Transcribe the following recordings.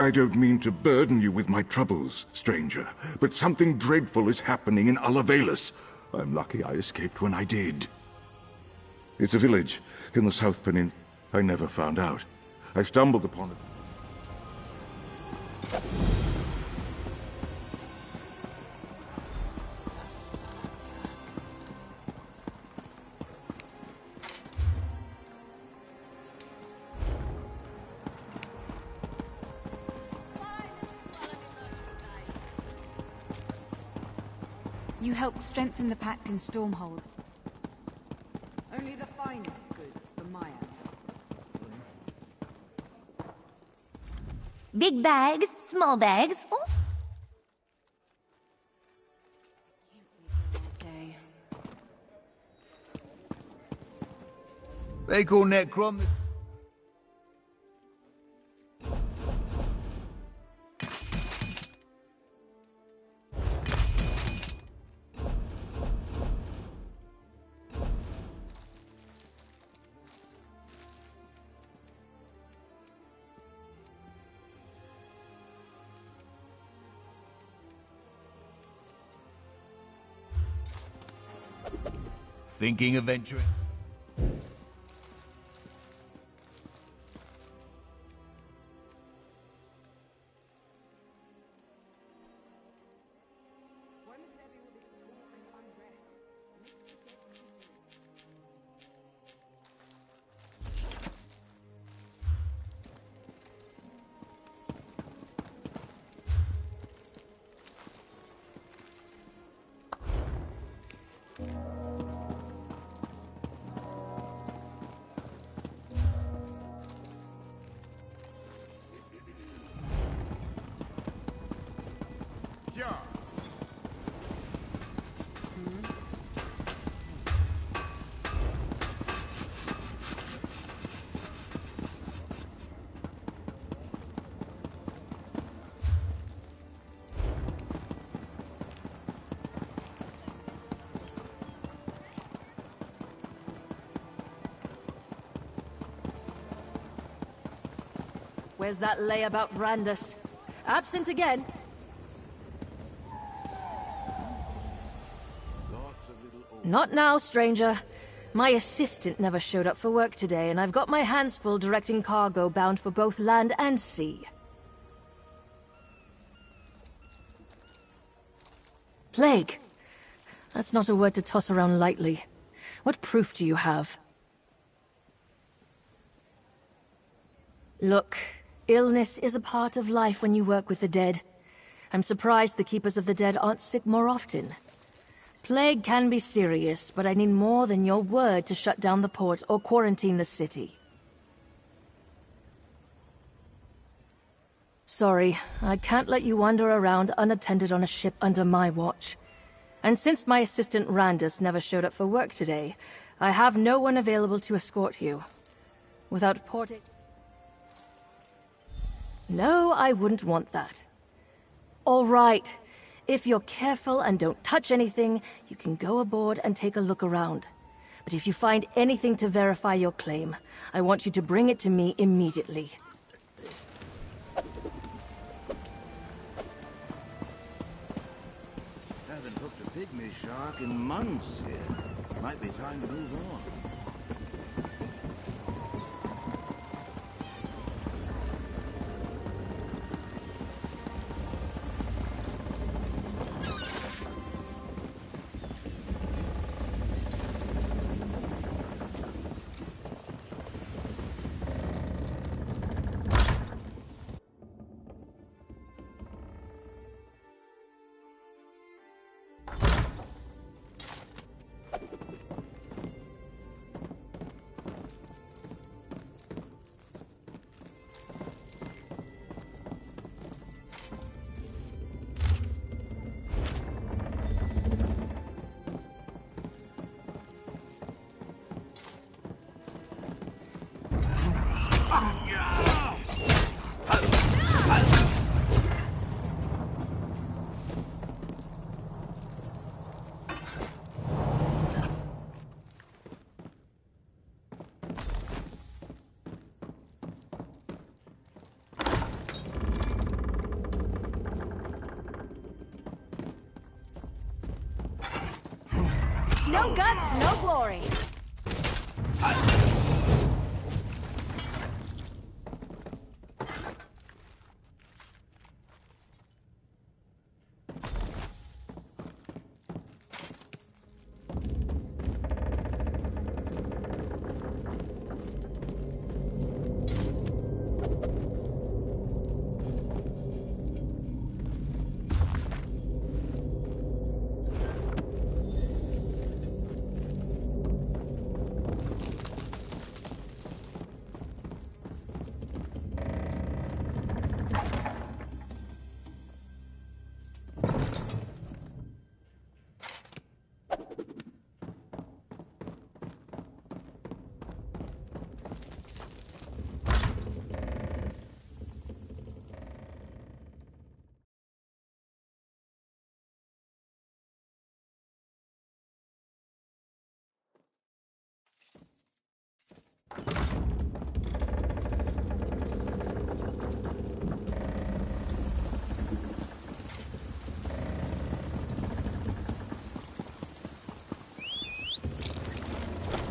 I don't mean to burden you with my troubles, stranger, but something dreadful is happening in Alavelis. I'm lucky I escaped when I did. It's a village in the South Peninsula. I never found out. I stumbled upon it. You helped strengthen the pact in Stormhold. Only the finest goods for my ancestors. Big bags, small bags. Oh. Okay. They call Necrom. Thinking of venturing? Where's that lay about Randus? Absent again. Not now, stranger. My assistant never showed up for work today, and I've got my hands full directing cargo bound for both land and sea. Plague. That's not a word to toss around lightly. What proof do you have? Look, illness is a part of life when you work with the dead. I'm surprised the Keepers of the Dead aren't sick more often. Plague can be serious, but I need more than your word to shut down the port or quarantine the city. Sorry, I can't let you wander around unattended on a ship under my watch. And since my assistant Randus never showed up for work today, I have no one available to escort you. Without porting... No, I wouldn't want that. All right. If you're careful and don't touch anything, you can go aboard and take a look around. But if you find anything to verify your claim, I want you to bring it to me immediately. Haven't hooked a pygmy shark in months here. Might be time to move on. guts, no glory.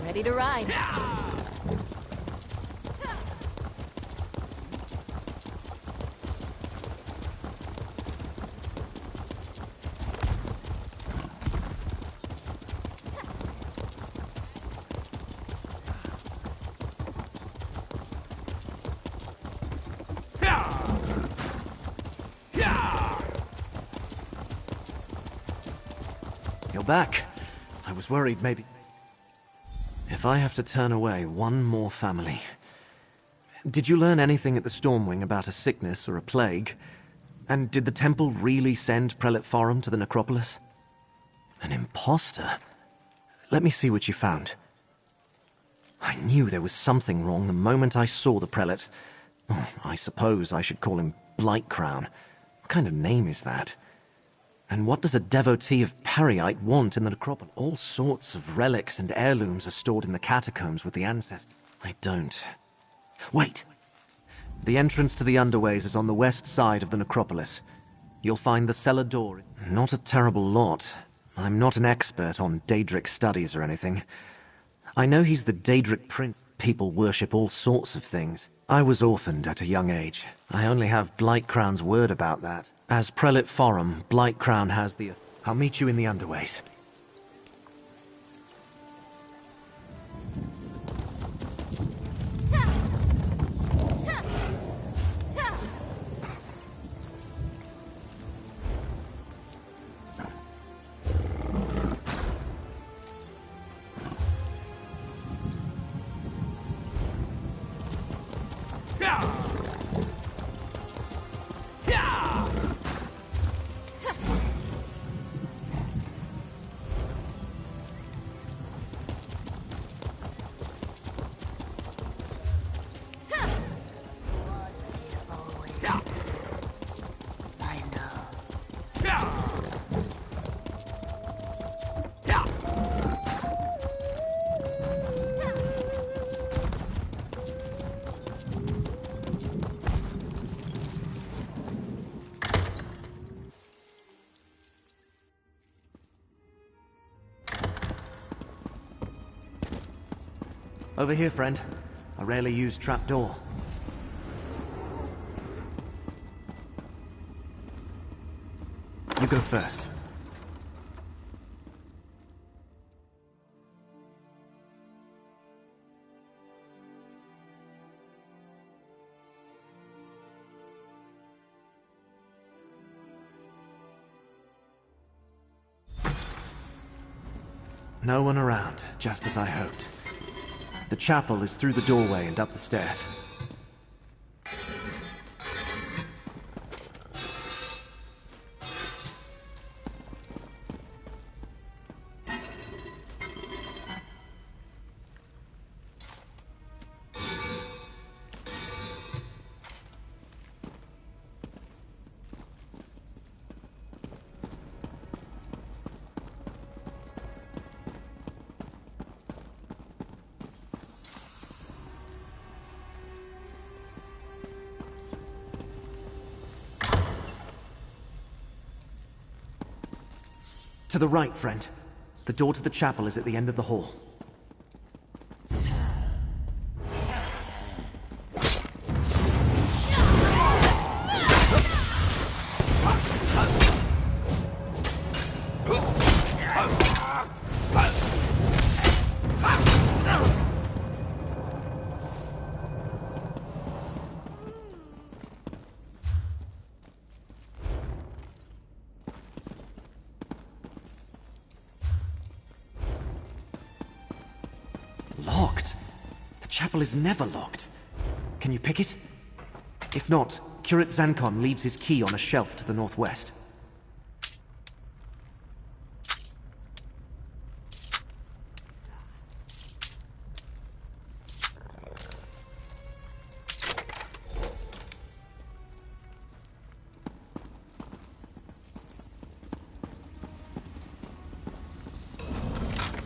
Ready to ride. You're back. I was worried maybe... If I have to turn away one more family... Did you learn anything at the Stormwing about a sickness or a plague? And did the temple really send Prelate Forum to the necropolis? An imposter? Let me see what you found. I knew there was something wrong the moment I saw the prelate. Oh, I suppose I should call him Blightcrown. What kind of name is that? And what does a devotee of Pariite want in the necropolis? All sorts of relics and heirlooms are stored in the catacombs with the ancestors. I don't. Wait! The entrance to the underways is on the west side of the necropolis. You'll find the cellar door. Not a terrible lot. I'm not an expert on Daedric studies or anything. I know he's the Daedric prince. People worship all sorts of things. I was orphaned at a young age. I only have Blightcrown's word about that. As Prelate Forum, Blightcrown has the... I'll meet you in the underways. Over here, friend. A rarely used trapdoor. You go first. No one around, just as I hoped. The chapel is through the doorway and up the stairs. To the right, friend. The door to the chapel is at the end of the hall. Locked? The chapel is never locked. Can you pick it? If not, Curate Zancon leaves his key on a shelf to the northwest.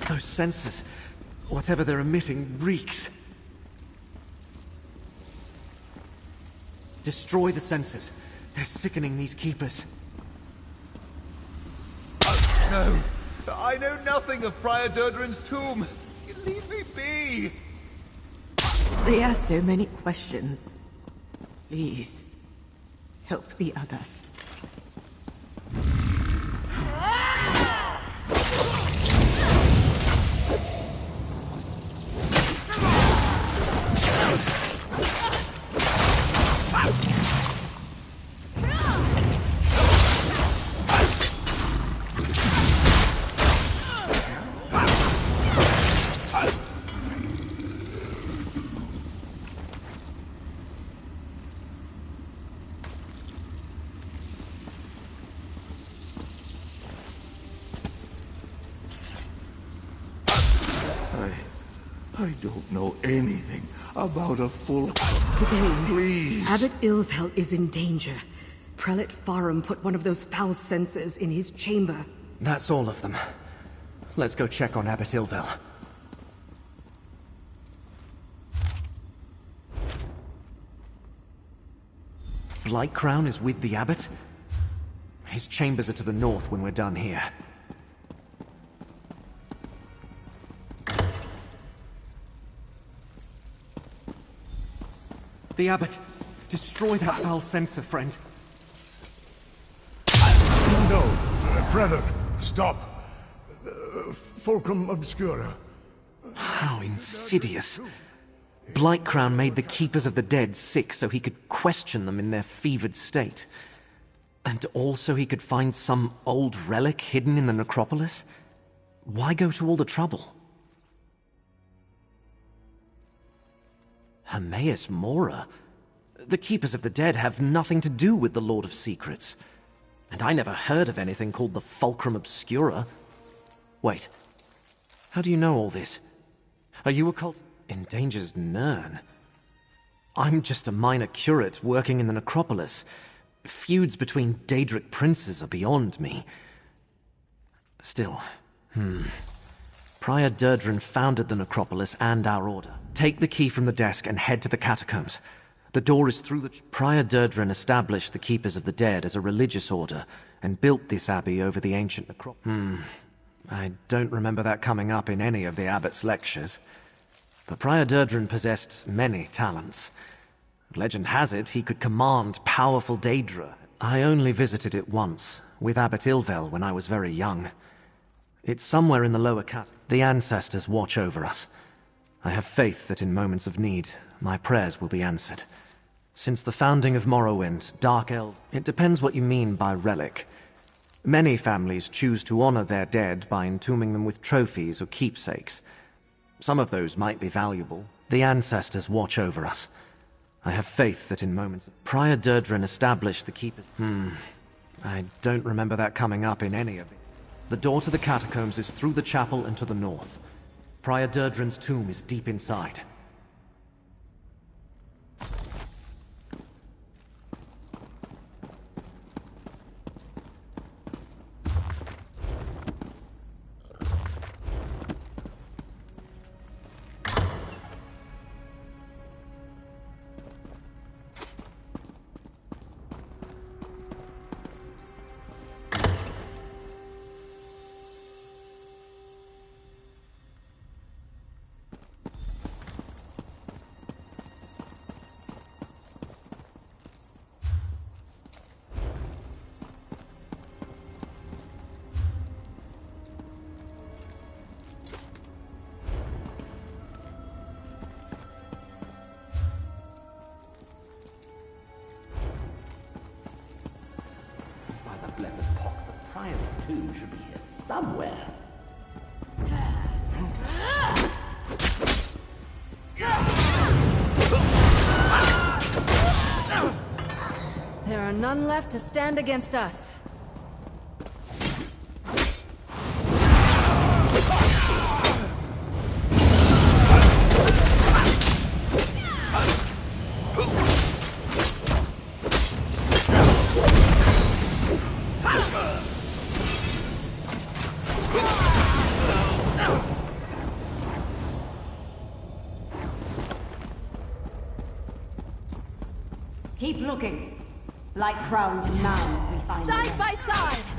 Those sensors, whatever they're emitting, reeks. Destroy the sensors. They're sickening these keepers. No! I know nothing of Prior Durdren's tomb! Leave me be! They ask so many questions. Please, help the others. I don't know anything about a full... G'day. Please. Abbot Ilvel is in danger. Prelate Farum put one of those foul sensors in his chamber. That's all of them. Let's go check on Abbot Ilvel. Blightcrown is with the abbot? His chambers are to the north when we're done here. The abbot! Destroy that foul sensor, friend. No, Prelate, stop. Fulcrum Obscura. How insidious. Blightcrown made the Keepers of the Dead sick so he could question them in their fevered state. And also he could find some old relic hidden in the necropolis? Why go to all the trouble? Hermaeus Mora? The Keepers of the Dead have nothing to do with the Lord of Secrets. And I never heard of anything called the Fulcrum Obscura. Wait, how do you know all this? Are you a cult? Endangers Nirn? I'm just a minor curate working in the necropolis. Feuds between Daedric princes are beyond me. Still, Prior Durdren founded the necropolis and our order. Take the key from the desk and head to the catacombs. The door is through the... Prior Durdren established the Keepers of the Dead as a religious order and built this abbey over the ancient necropolis. I don't remember that coming up in any of the abbot's lectures. But Prior Durdren possessed many talents. Legend has it he could command powerful Daedra. I only visited it once, with Abbot Ilvel when I was very young. It's somewhere in the lower cat. The ancestors watch over us. I have faith that in moments of need, my prayers will be answered. Since the founding of Morrowind, Dark Elf... It depends what you mean by relic. Many families choose to honor their dead by entombing them with trophies or keepsakes. Some of those might be valuable. The ancestors watch over us. I have faith that in moments... Prior Durdren established the Keepers... I don't remember that coming up in any of it. The door to the catacombs is through the chapel and to the north. Prior Durdren's tomb is deep inside. tomb should be here somewhere. There are none left to stand against us. Keep looking. Like crown to mound, we find Side by side!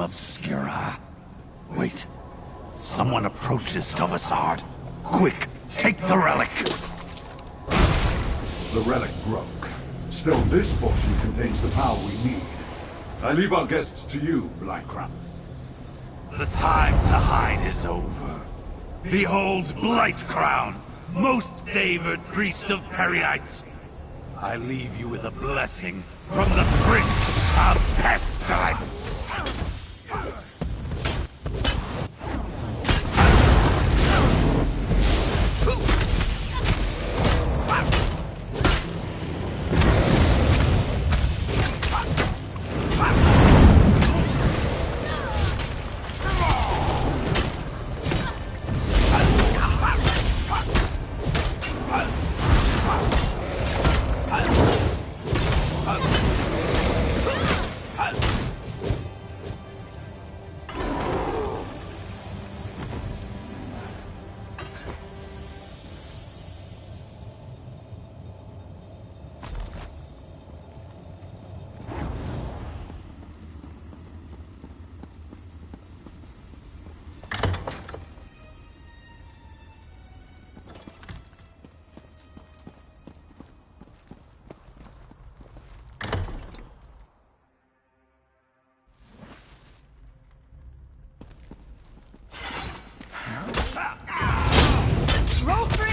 obscura. Wait. Someone approaches Tovasard. Quick, take the relic! The relic broke. Still, this portion contains the power we need. I leave our guests to you, Black Crown. The time to hide is over. Behold Blight Crown, most favored priest of Periites. I leave you with a blessing from the Prince of Pestilence. Roll free!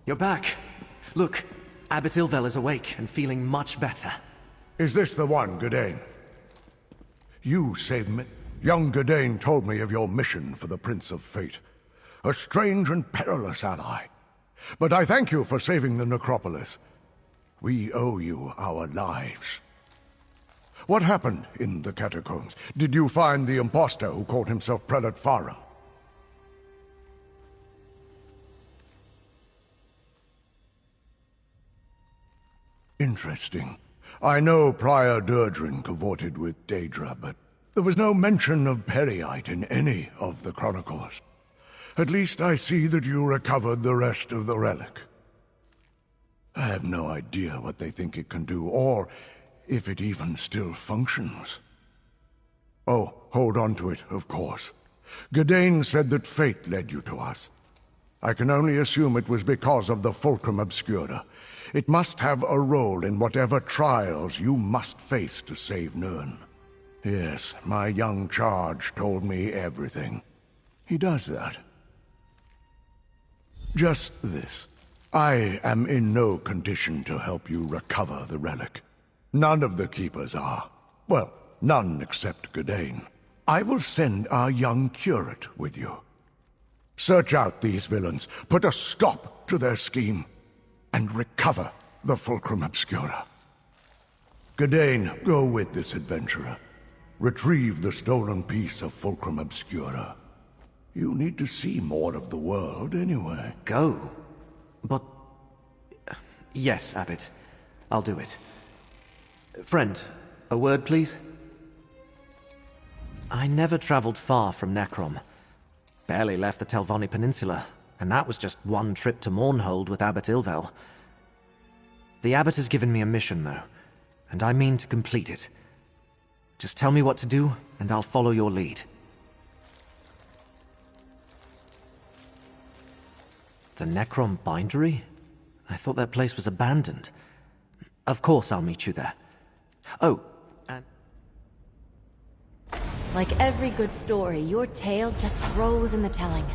You're back. Look, Abbot Ilvel is awake and feeling much better. Is this the one, Gadain? You saved me. Young Gadain told me of your mission for the Prince of Fate. A strange and perilous ally. But I thank you for saving the necropolis. We owe you our lives. What happened in the catacombs? Did you find the impostor who called himself Prelate Farum? Interesting. I know Prior Durdrin cavorted with Daedra, but there was no mention of Periite in any of the chronicles. At least I see that you recovered the rest of the relic. I have no idea what they think it can do, or if it even still functions. Oh, hold on to it, of course. Gadain said that fate led you to us. I can only assume it was because of the Fulcrum Obscura. It must have a role in whatever trials you must face to save Nirn. Yes, my young charge told me everything. He does that. Just this. I am in no condition to help you recover the relic. None of the Keepers are. Well, none except Gadain. I will send our young curate with you. Search out these villains, put a stop to their scheme, and recover the Fulcrum Obscura. Gadain, go with this adventurer. Retrieve the stolen piece of Fulcrum Obscura. You need to see more of the world anyway. Go? But... Yes, Abbot. I'll do it. Friend, a word, please? I never traveled far from Necrom. Barely left the Telvanni Peninsula, and that was just one trip to Mournhold with Abbot Ilvel. The Abbot has given me a mission, though, and I mean to complete it. Just tell me what to do, and I'll follow your lead. The Necrom Bindery? I thought that place was abandoned. Of course I'll meet you there. Oh, and... Like every good story, your tale just grows in the telling.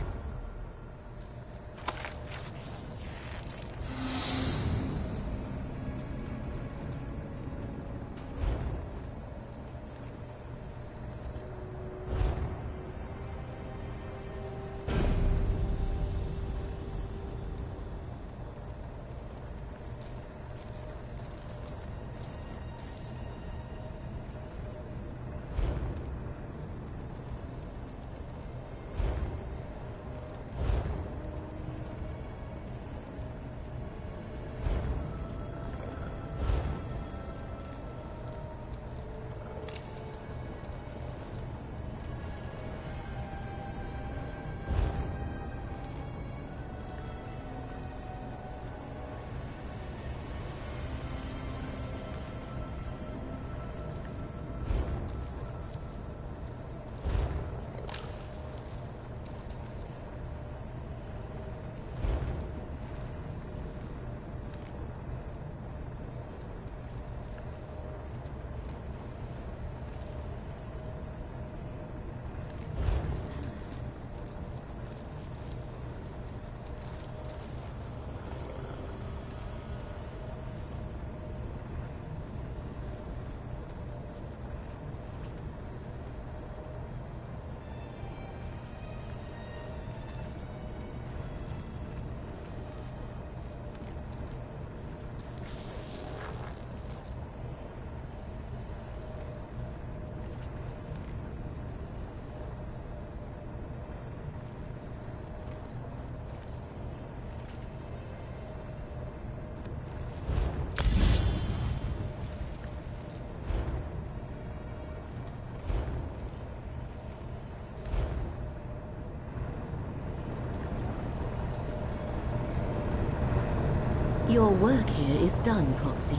Your work here is done, Proxy.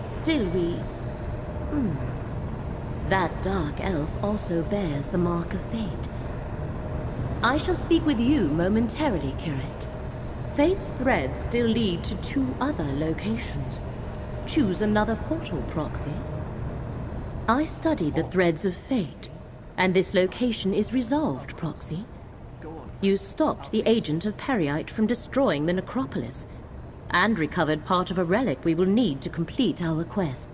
Still That dark elf also bears the mark of fate. I shall speak with you momentarily, Curate. Fate's threads still lead to 2 other locations. Choose another portal, Proxy. I studied the threads of fate, and this location is resolved, Proxy. You stopped the agent of Periite from destroying the necropolis, and recovered part of a relic we will need to complete our quest.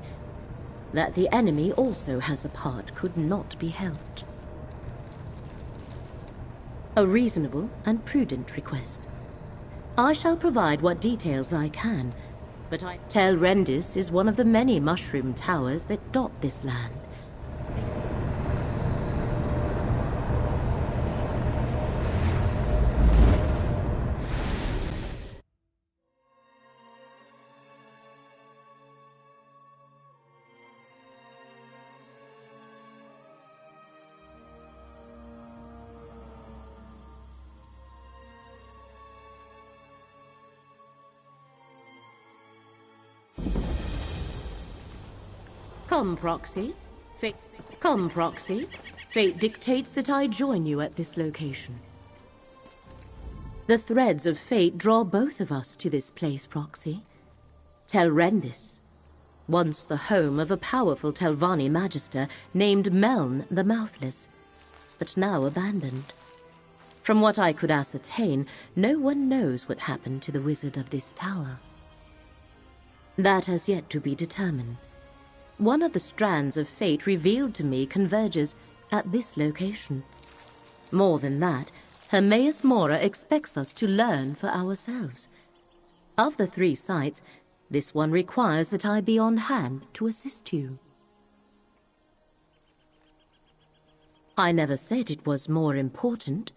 That the enemy also has a part could not be helped. A reasonable and prudent request. I shall provide what details I can, but I tell Rendis is one of the many mushroom towers that dot this land. Come, Proxy. Come, Proxy. Fate dictates that I join you at this location. The threads of fate draw both of us to this place, Proxy. Telrendis, once the home of a powerful Telvanni magister named Meln the Mouthless, but now abandoned. From what I could ascertain, no one knows what happened to the wizard of this tower. That has yet to be determined. One of the strands of fate revealed to me converges at this location. More than that, Hermaeus Mora expects us to learn for ourselves. Of the 3 sites, this one requires that I be on hand to assist you. I never said it was more important,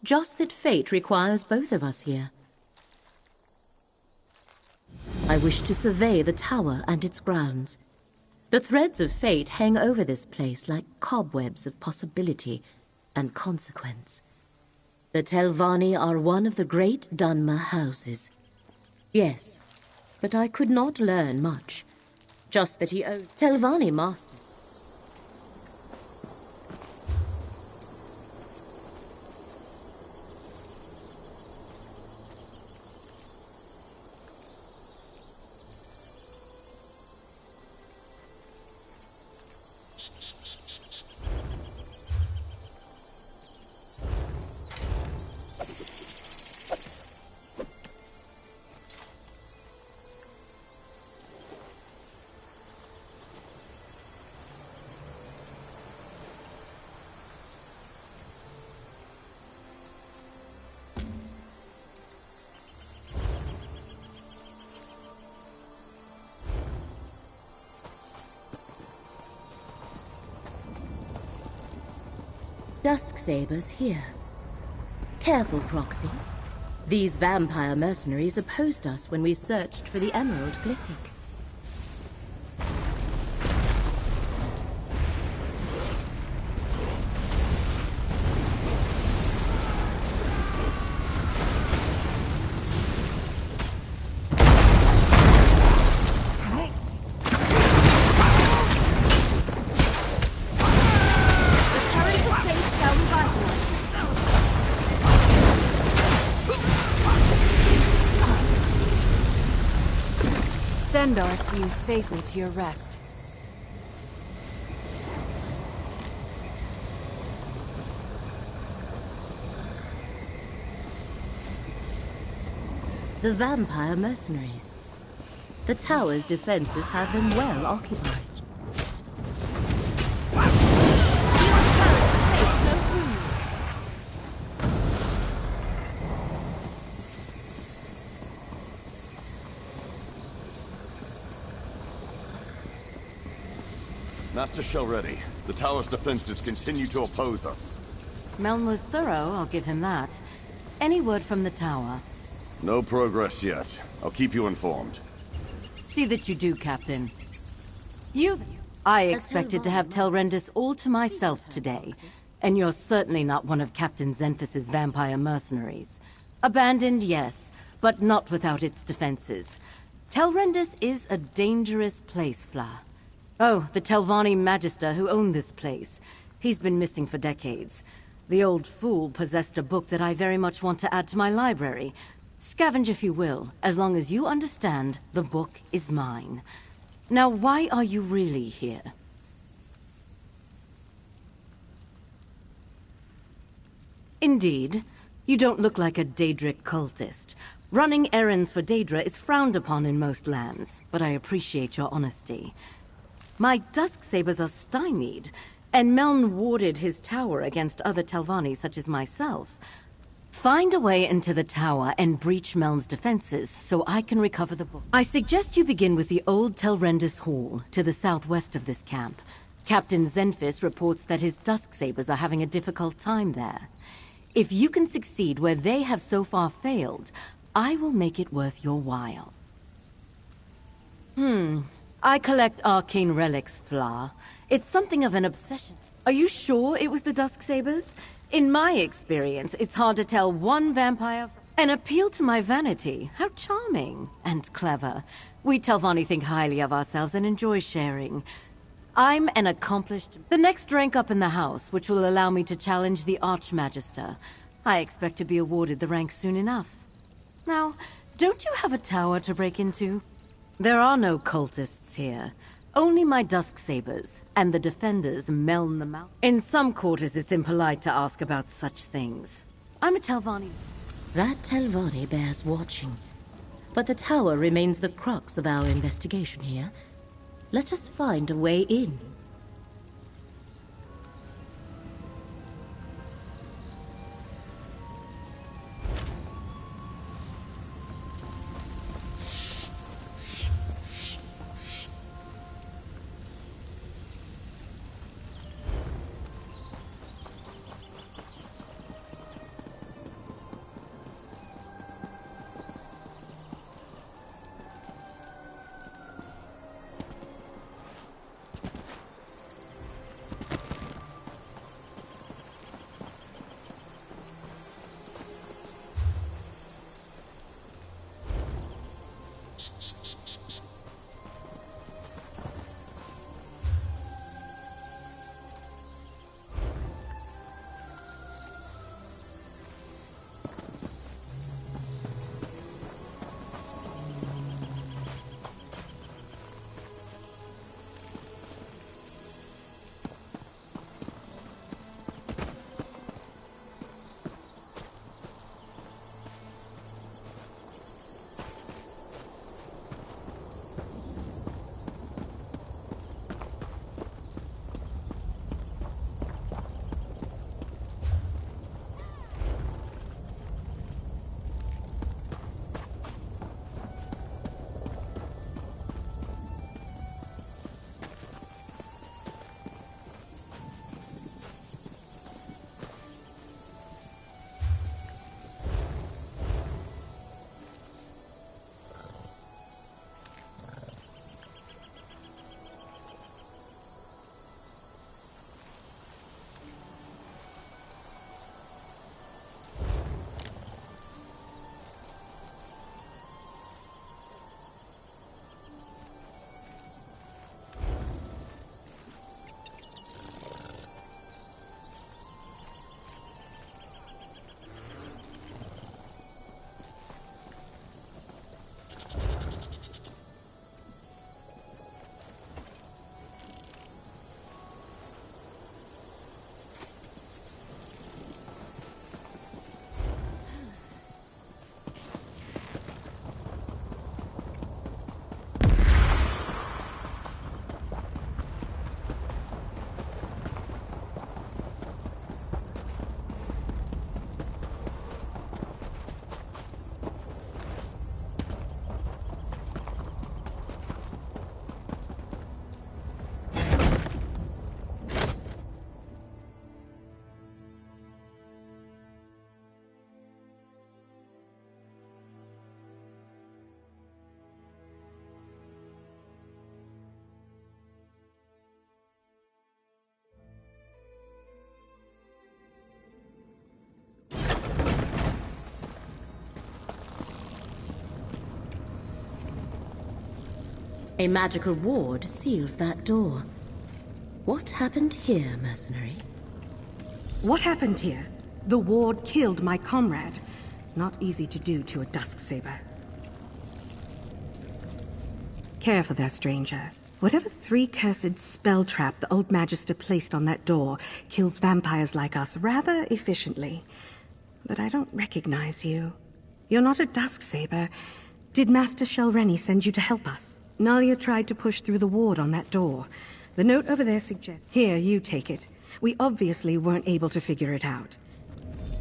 just that fate requires both of us here. I wish to survey the tower and its grounds. The threads of fate hang over this place like cobwebs of possibility and consequence. The Telvanni are one of the great Dunmer houses. Yes, but I could not learn much. Just that he owed Telvanni master. Dusksabers here. Careful, Proxy. These vampire mercenaries opposed us when we searched for the Emerald Glyphic. Stendarr see you safely to your rest. The vampire mercenaries. The tower's defenses have them well occupied. Master Shell ready. The tower's defenses continue to oppose us. Meln was thorough, I'll give him that. Any word from the tower? No progress yet. I'll keep you informed. See that you do, Captain. I expected to have Telrendis all to myself today, and you're certainly not one of Captain Xenthus' vampire mercenaries. Abandoned, yes, but not without its defenses. Telrendis is a dangerous place, Fla. Oh, the Telvanni Magister who owned this place. He's been missing for decades. The old fool possessed a book that I very much want to add to my library. Scavenge if you will, as long as you understand the book is mine. Now, why are you really here? Indeed. You don't look like a Daedric cultist. Running errands for Daedra is frowned upon in most lands, but I appreciate your honesty. My Dusksabers are stymied, and Meln warded his tower against other Telvanni such as myself. Find a way into the tower and breach Meln's defenses so I can recover the book. I suggest you begin with the old Telrendis Hall, to the southwest of this camp. Captain Zenfis reports that his Dusksabers are having a difficult time there. If you can succeed where they have so far failed, I will make it worth your while. I collect arcane relics, Fla. It's something of an obsession. Are you sure it was the Dusksabers? In my experience, it's hard to tell one vampire... An appeal to my vanity. How charming and clever. We Telvanni think highly of ourselves and enjoy sharing. I'm an accomplished... The next rank up in the house, which will allow me to challenge the Archmagister. I expect to be awarded the rank soon enough. Now, don't you have a tower to break into? There are no cultists here. Only my Dusksabers, and the defenders Meln the Mouth. In some quarters, it's impolite to ask about such things. I'm a Telvanni. That Telvanni bears watching. But the tower remains the crux of our investigation here. Let us find a way in. A magical ward seals that door. What happened here, mercenary? What happened here? The ward killed my comrade. Not easy to do to a Dusksaber. Careful there, stranger. Whatever three-cursed spell trap the old Magister placed on that door kills vampires like us rather efficiently. But I don't recognize you. You're not a Dusksaber. Did Master Shelrenny send you to help us? Nalia tried to push through the ward on that door. The note over there suggests... Here, you take it. We obviously weren't able to figure it out.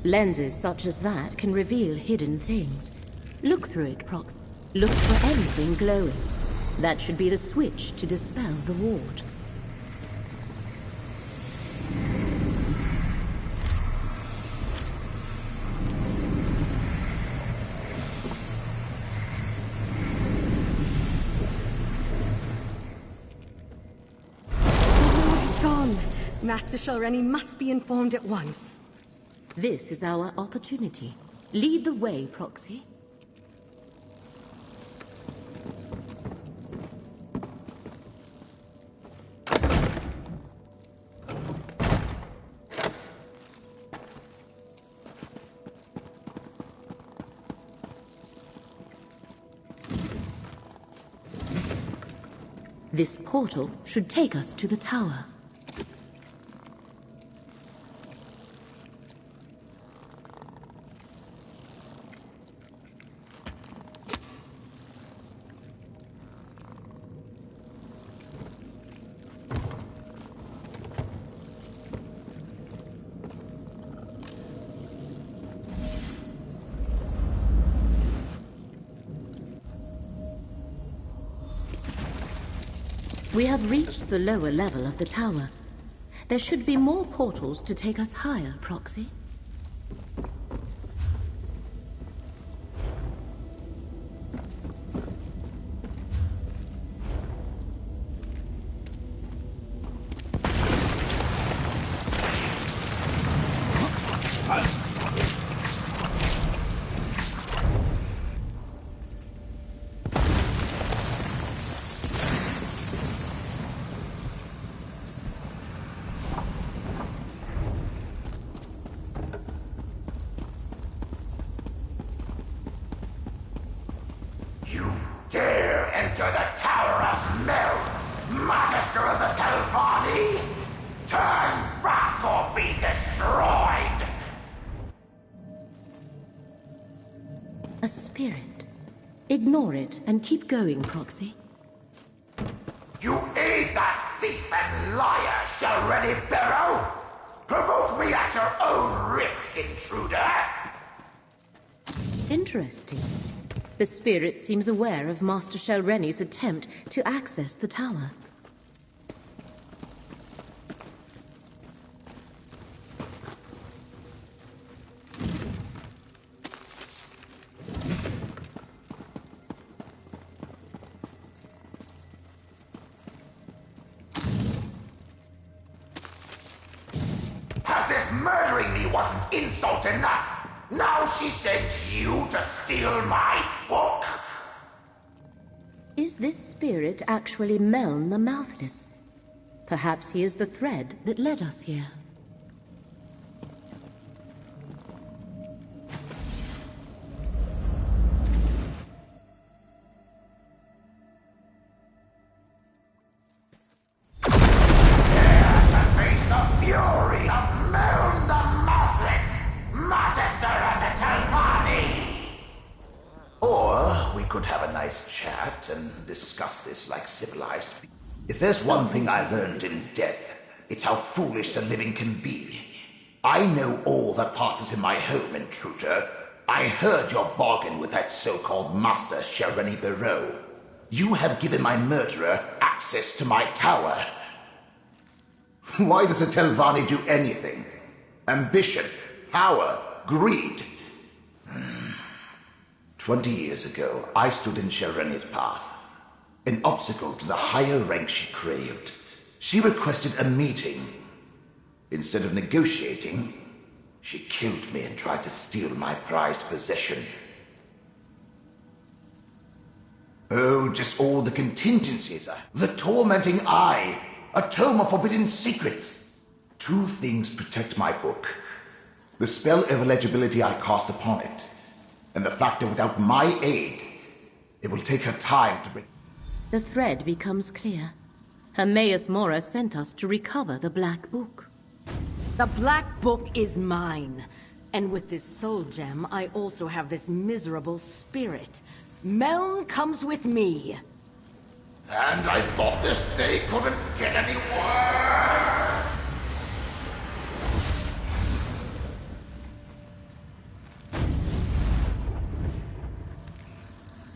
Lenses such as that can reveal hidden things. Look through it, Prox. Look for anything glowing. That should be the switch to dispel the ward. Gone. Master Shelrenny must be informed at once. This is our opportunity. Lead the way, Proxy. This portal should take us to the tower. We have reached the lower level of the tower. There should be more portals to take us higher, Proxy. A spirit. Ignore it and keep going, Proxy. You aid that thief and liar, Shelrenny Barrow! Provoke me at your own risk, intruder! Interesting. The spirit seems aware of Master Shelrenny's attempt to access the tower. As if murdering me wasn't insult enough! Now she sent you to steal my book! Is this spirit actually Meln the Mouthless? Perhaps he is the thread that led us here. Chat and discuss this like civilized people. If there's one thing I learned in death, it's how foolish the living can be. I know all that passes in my home, intruder. I heard your bargain with that so-called Master Shelrenny Barrow. You have given my murderer access to my tower. Why does a Telvanni do anything? Ambition, power, greed. 20 years ago, I stood in Shelrenny's path, an obstacle to the higher rank she craved. She requested a meeting. Instead of negotiating, she killed me and tried to steal my prized possession. Oh, just all the contingencies. The tormenting eye. A tome of forbidden secrets. Two things protect my book. The spell of illegibility I cast upon it, and the fact that without my aid, it will take her time to bring... The thread becomes clear. Hermaeus Mora sent us to recover the Black Book. The Black Book is mine. And with this soul gem, I also have this miserable spirit. Meln comes with me. And I thought this day couldn't get any worse!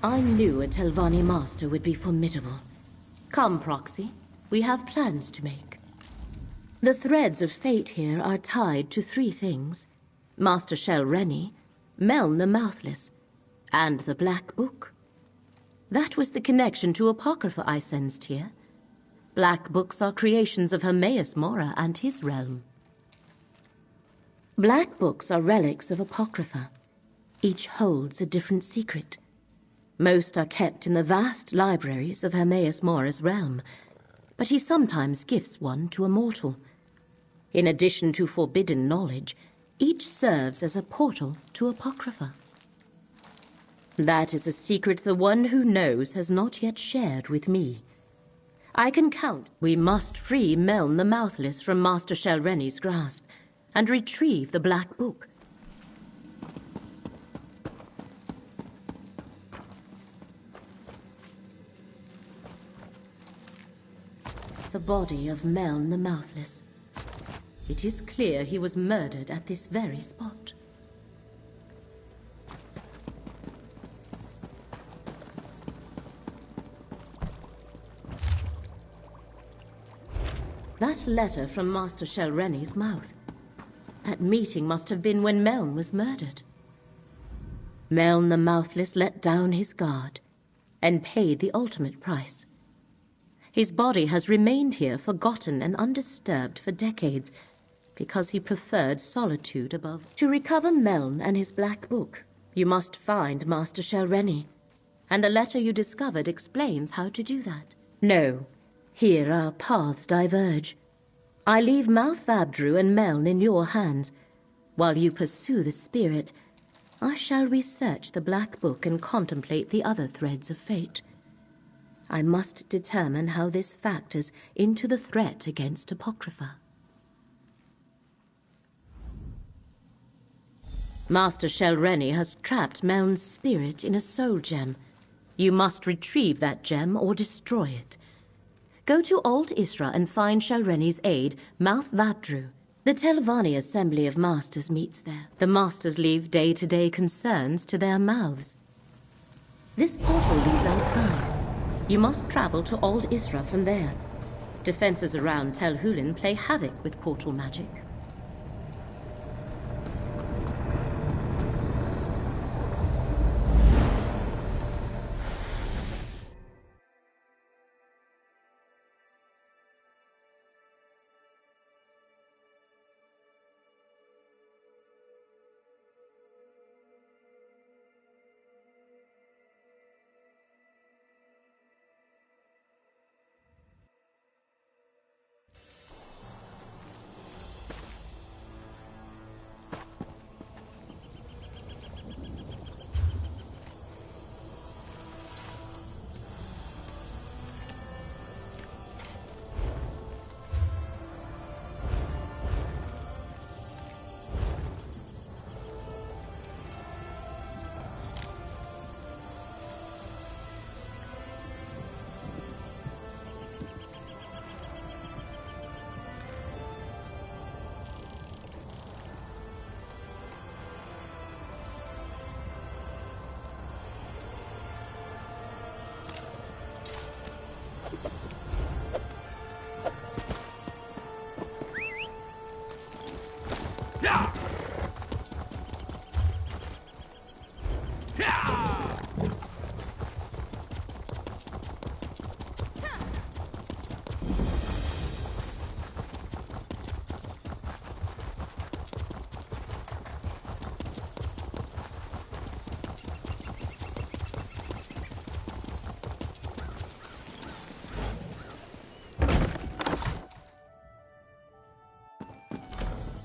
I knew a Telvanni master would be formidable. Come, Proxy. We have plans to make. The threads of fate here are tied to three things. Master Shel Rennie, Meln the Mouthless, and the Black Book. That was the connection to Apocrypha I sensed here. Black Books are creations of Hermaeus Mora and his realm. Black Books are relics of Apocrypha. Each holds a different secret. Most are kept in the vast libraries of Hermaeus Mora's realm, but he sometimes gifts one to a mortal. In addition to forbidden knowledge, each serves as a portal to Apocrypha. That is a secret the one who knows has not yet shared with me. I can count. We must free Meln the Mouthless from Master Shel Rennie's grasp, and retrieve the Black Book. The body of Meln the Mouthless. It is clear he was murdered at this very spot. That letter from Master Shel Rennie's mouth. That meeting must have been when Meln was murdered. Meln the Mouthless let down his guard and paid the ultimate price. His body has remained here forgotten and undisturbed for decades because he preferred solitude above. To recover Meln and his Black Book, you must find Master Shel Rennie, and the letter you discovered explains how to do that. No, here our paths diverge. I leave Mouth Vabdru and Meln in your hands. While you pursue the spirit, I shall research the Black Book and contemplate the other threads of fate. I must determine how this factors into the threat against Apocrypha. Master Shel Rennie has trapped Meln's spirit in a soul gem. You must retrieve that gem or destroy it. Go to Old Isra and find Shel Rennie's aide, Mouth Vabdru. The Telvanni Assembly of Masters meets there. The Masters leave day-to-day concerns to their mouths. This portal leads outside. You must travel to Old Isra from there. Defenses around Tel Hulin play havoc with portal magic.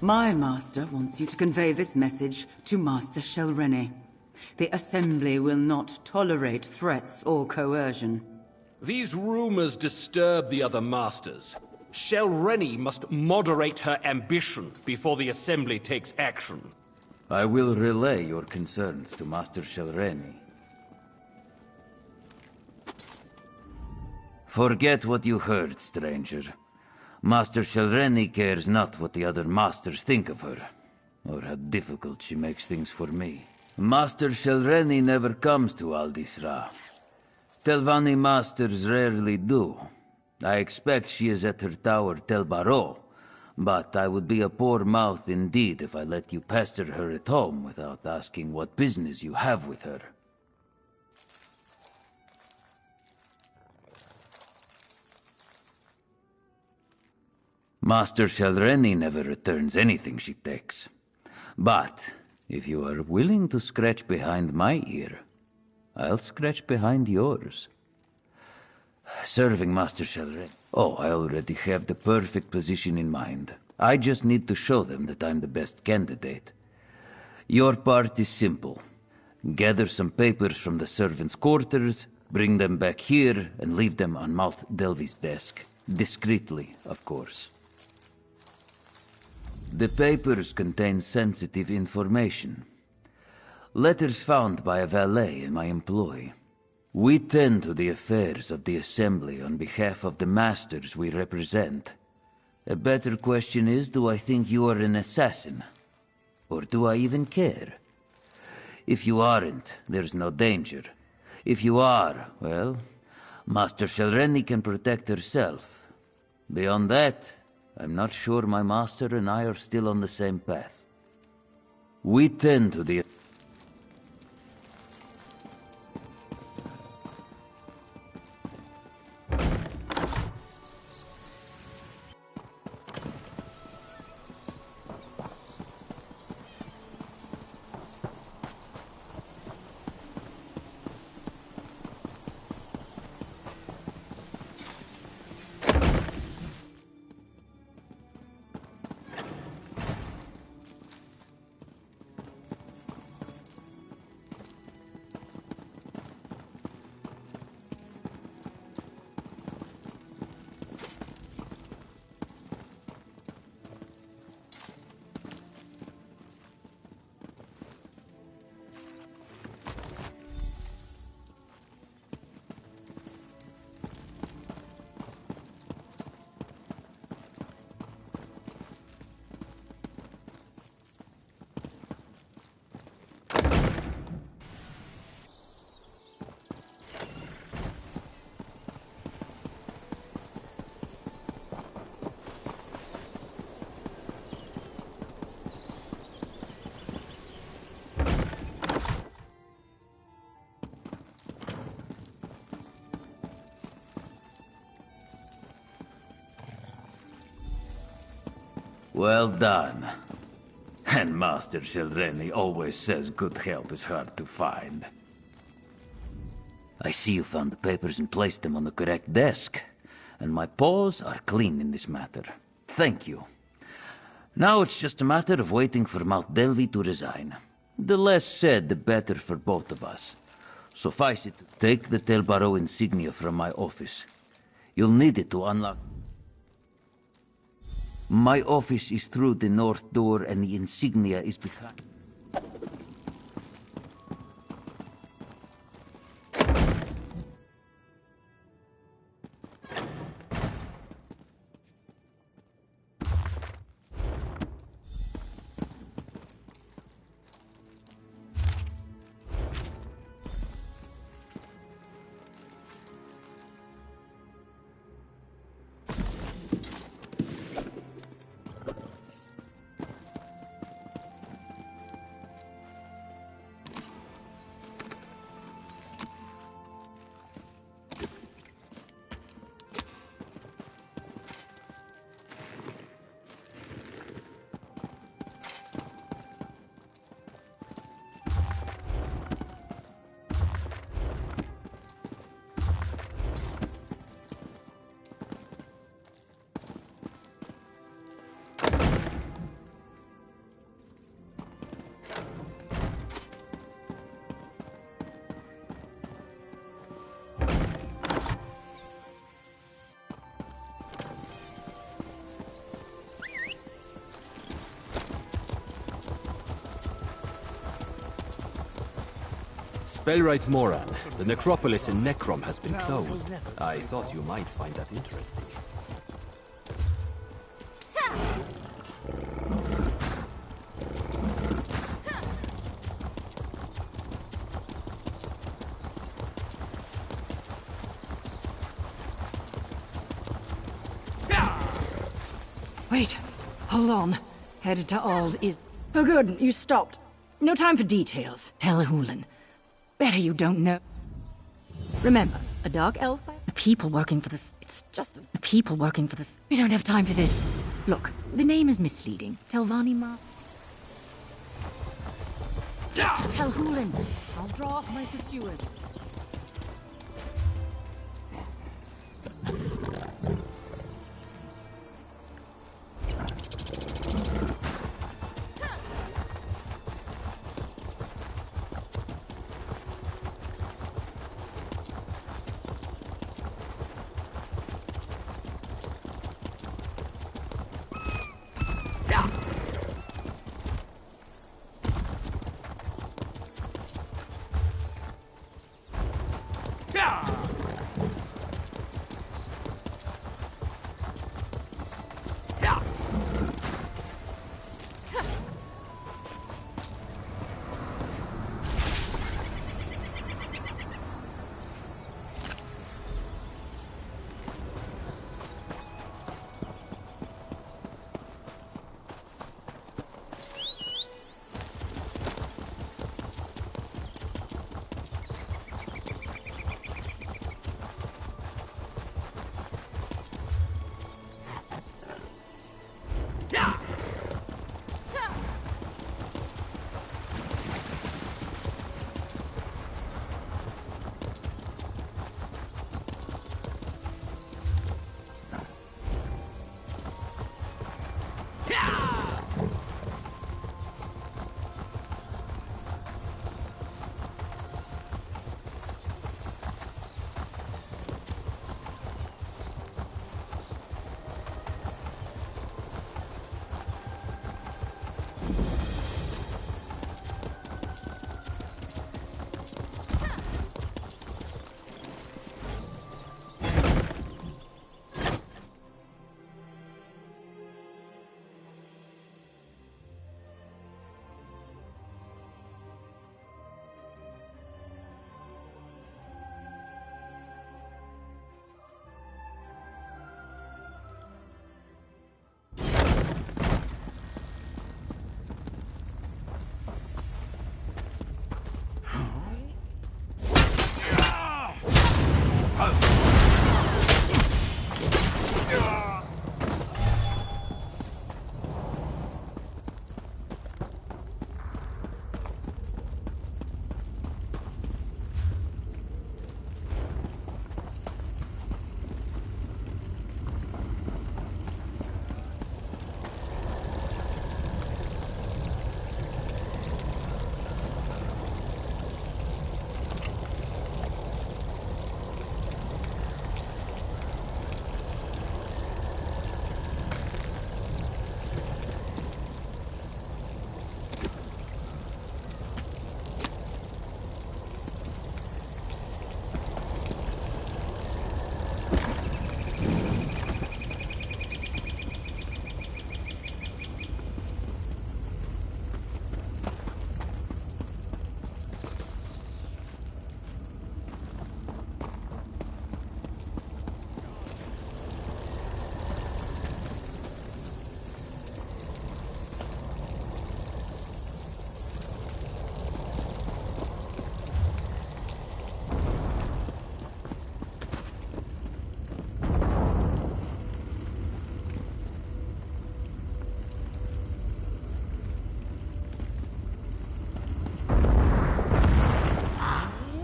My master wants you to convey this message to Master Shelrene. The Assembly will not tolerate threats or coercion. These rumors disturb the other masters. Shelrene must moderate her ambition before the Assembly takes action. I will relay your concerns to Master Shelrene. Forget what you heard, stranger. Master Shelrene cares not what the other masters think of her, or how difficult she makes things for me. Master Shelrene never comes to Aldisra. Telvanni masters rarely do. I expect she is at her tower Tel Baro, but I would be a poor mouth indeed if I let you pester her at home without asking what business you have with her. Master Shelrene never returns anything she takes. But if you are willing to scratch behind my ear, I'll scratch behind yours. Serving Master Shelrene. Oh, I already have the perfect position in mind. I just need to show them that I'm the best candidate. Your part is simple. Gather some papers from the servants' quarters, bring them back here, and leave them on Malt Delvi's desk. Discreetly, of course. The papers contain sensitive information. Letters found by a valet in my employ. We tend to the affairs of the Assembly on behalf of the masters we represent. A better question is, do I think you are an assassin? Or do I even care? If you aren't, there's no danger. If you are, well, Master Shelrene can protect herself. Beyond that, I'm not sure my master and I are still on the same path. We tend to the... Well done. And Master Shelrene always says good help is hard to find. I see you found the papers and placed them on the correct desk. And my paws are clean in this matter. Thank you. Now it's just a matter of waiting for Malt Delvi to resign. The less said, the better for both of us. Suffice it to take the Tel Baro insignia from my office. You'll need it to unlock... My office is through the north door and the insignia is behind. Spellwright Moran, the necropolis in Necrom has been closed. I thought you might find that interesting. Wait, hold on. Headed to Ald is... Oh good, you stopped. No time for details. Tell Hulan. Better you don't know. Remember, a dark elf... The people working for this... It's just the people working for this... We don't have time for this. Look, the name is misleading. Tell Vani Ma... Tell Hulan. I'll draw off my pursuers.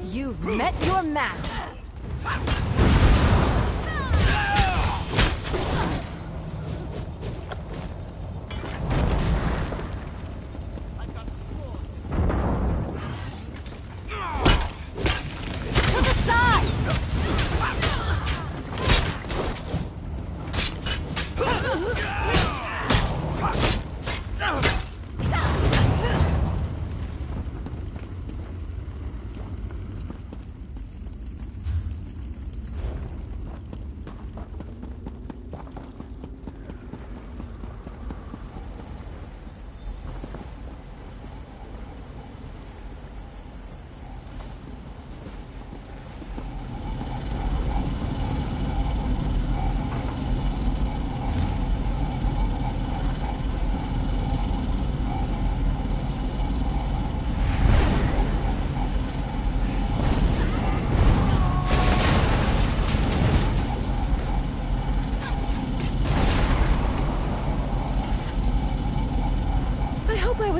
You've met your match.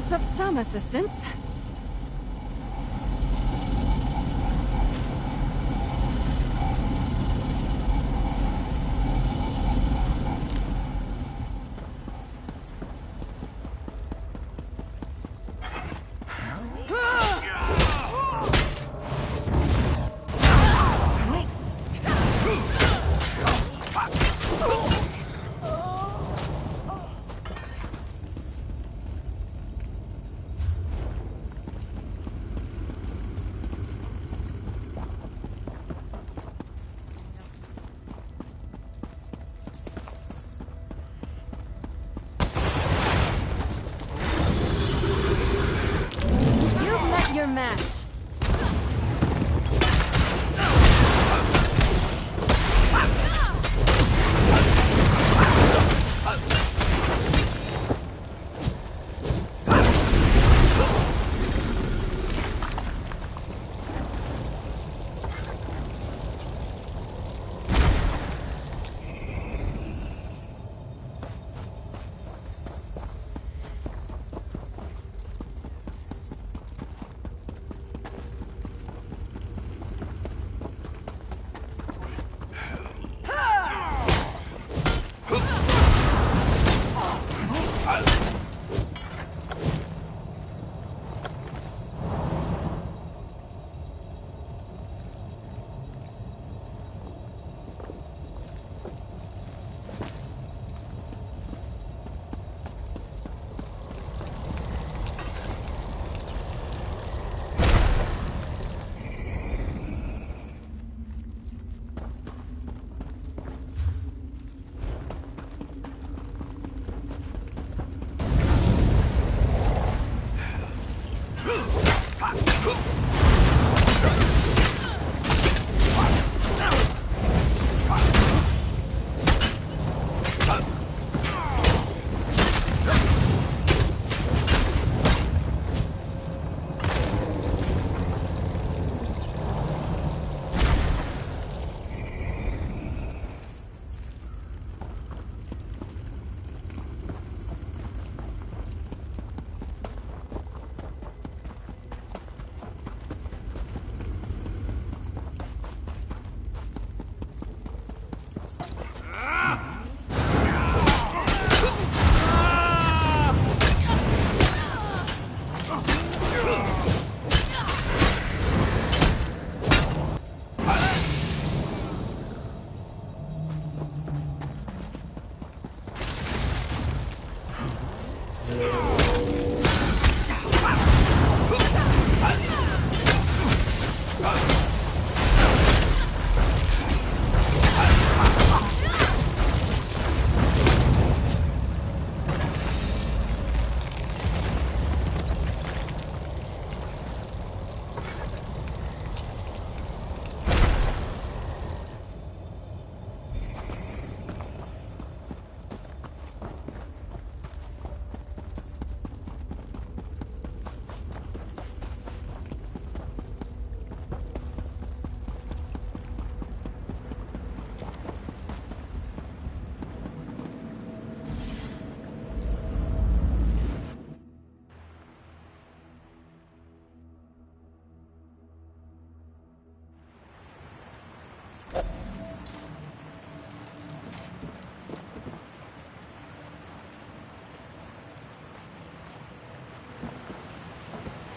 us of some assistance. Your match.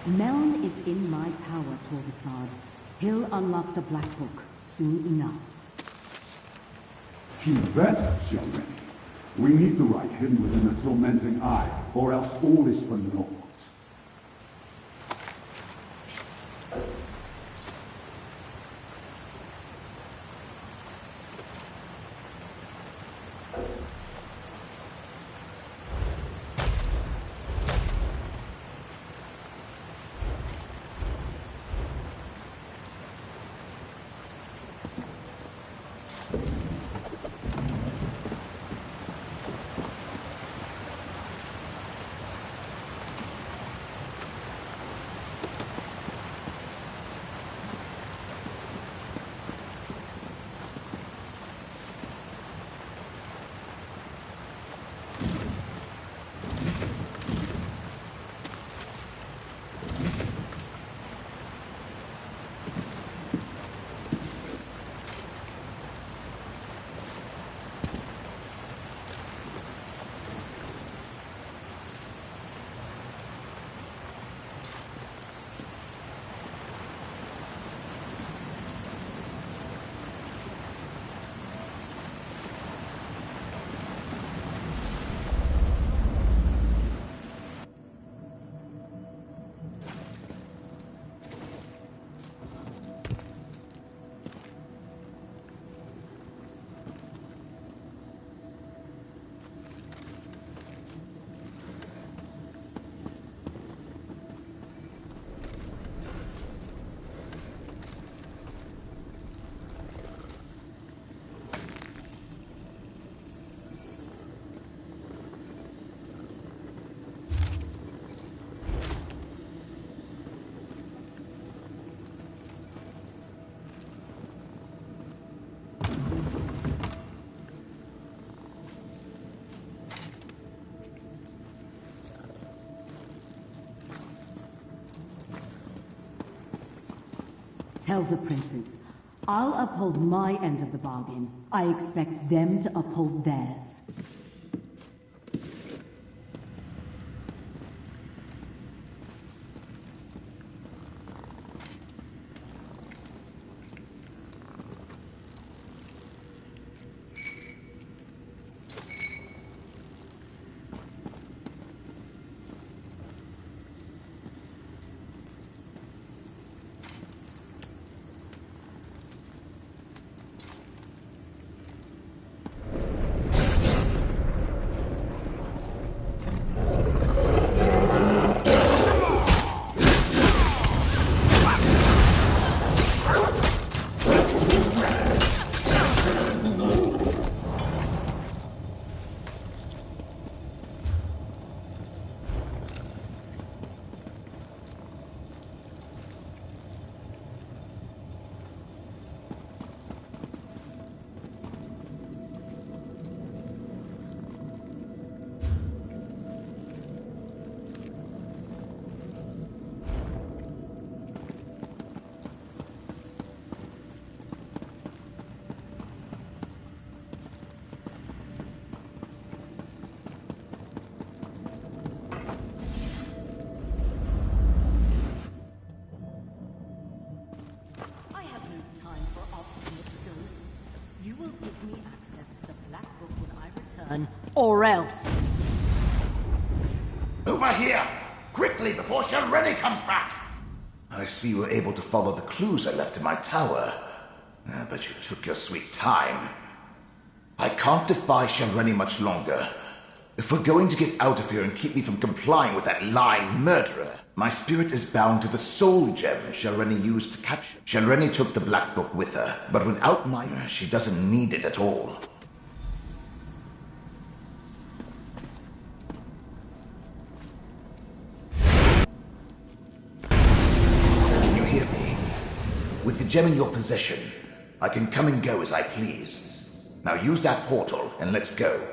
Meln is in my power, Torvasad. He'll unlock the Black Book soon enough. He better, Shelren. We need the right hidden within the tormenting eye, or else all is for naught. Tell the princes, I'll uphold my end of the bargain. I expect them to uphold theirs. Or else. Over here! Quickly, before Shelreni comes back! I see you were able to follow the clues I left in my tower. But you took your sweet time. I can't defy Shelreni much longer. If we're going to get out of here and keep me from complying with that lying murderer, my spirit is bound to the soul gem Shelreni used to capture. Shelreni took the Black Book with her, but without she doesn't need it at all. With the gem in your possession, I can come and go as I please. Now use that portal and let's go.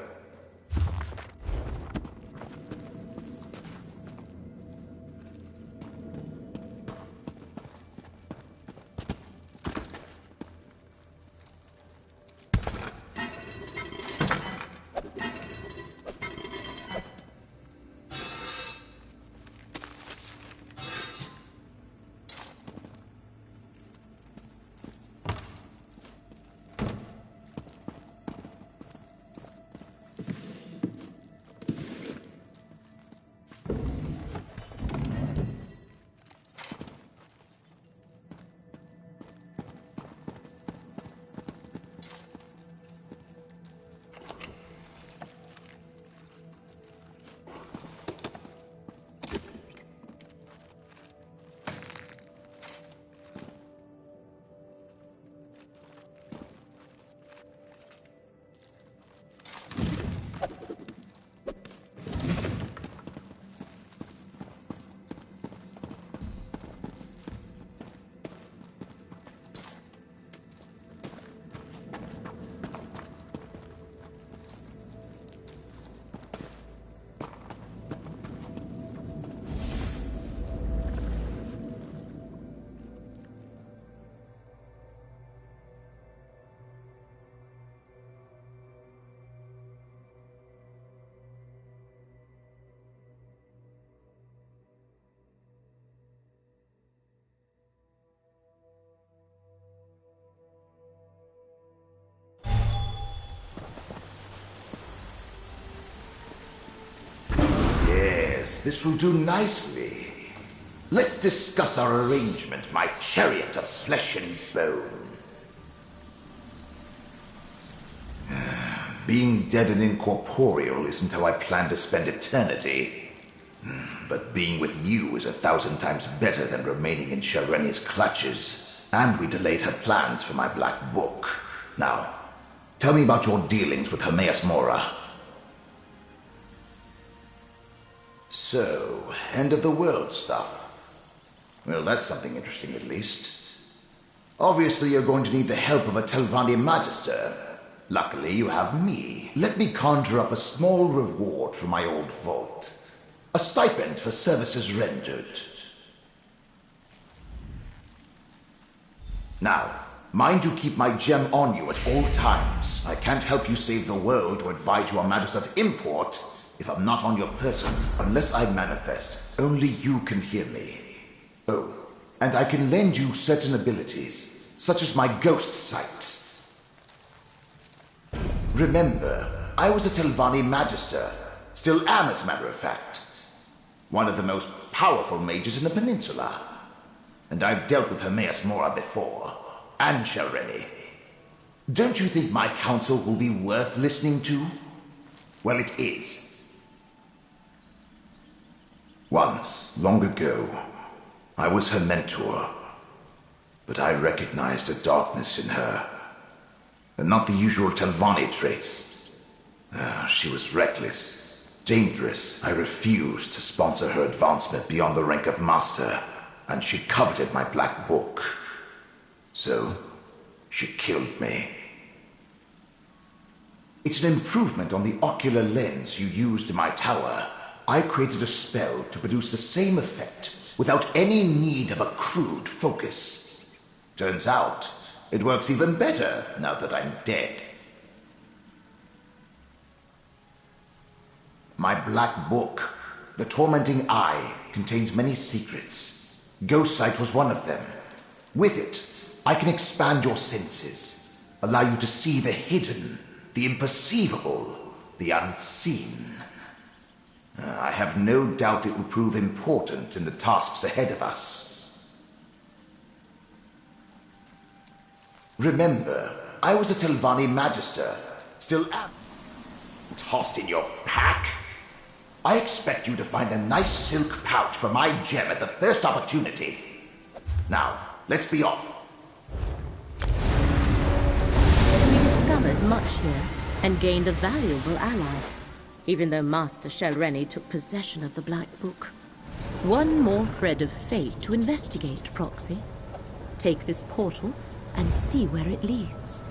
This will do nicely. Let's discuss our arrangement, my chariot of flesh and bone. Being dead and incorporeal isn't how I plan to spend eternity. But being with you is 1,000 times better than remaining in Shelreni's clutches. And we delayed her plans for my Black Book. Now, tell me about your dealings with Hermaeus Mora. So, end of the world stuff. Well, that's something interesting at least. Obviously, you're going to need the help of a Telvanni Magister. Luckily, you have me. Let me conjure up a small reward for my old vault. A stipend for services rendered. Now, mind you keep my gem on you at all times. I can't help you save the world or advise you on matters of import if I'm not on your person. Unless I manifest, only you can hear me. Oh, and I can lend you certain abilities, such as my ghost sight. Remember, I was a Telvanni Magister. Still am, as a matter of fact. One of the most powerful mages in the peninsula. And I've dealt with Hermaeus Mora before, and Shelreni. Don't you think my counsel will be worth listening to? Well, it is. Once, long ago, I was her mentor, but I recognized a darkness in her, and not the usual Telvanni traits. She was reckless, dangerous. I refused to sponsor her advancement beyond the rank of master, and she coveted my black book. So, she killed me. It's an improvement on the ocular lens you used in my tower. I created a spell to produce the same effect without any need of a crude focus. Turns out, it works even better now that I'm dead. My black book, The Tormenting Eye, contains many secrets. Ghost sight was one of them. With it, I can expand your senses, allow you to see the hidden, the imperceivable, the unseen. I have no doubt it will prove important in the tasks ahead of us. Remember, I was a Telvanni Magister, still am. Tossed in your pack? I expect you to find a nice silk pouch for my gem at the first opportunity. Now, let's be off. We discovered much here, and gained a valuable ally, even though Master Shelreni took possession of the Black Book. One more thread of fate to investigate, Proxy. Take this portal and see where it leads.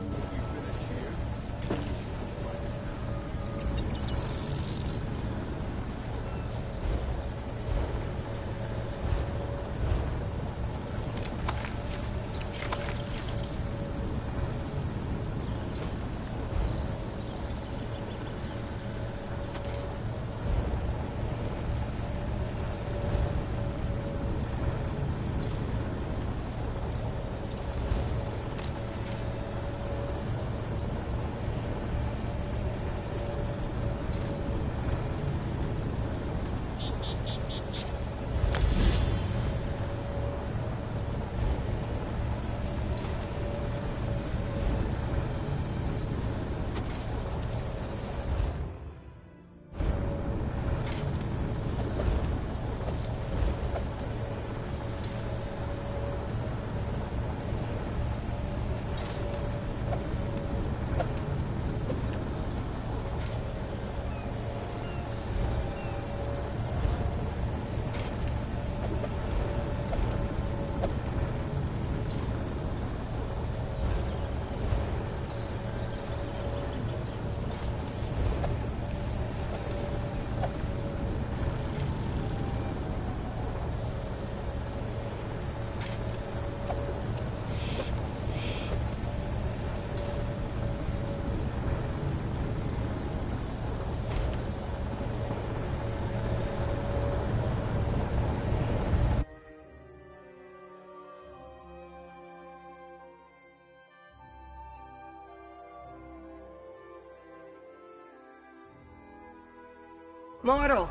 Mortal,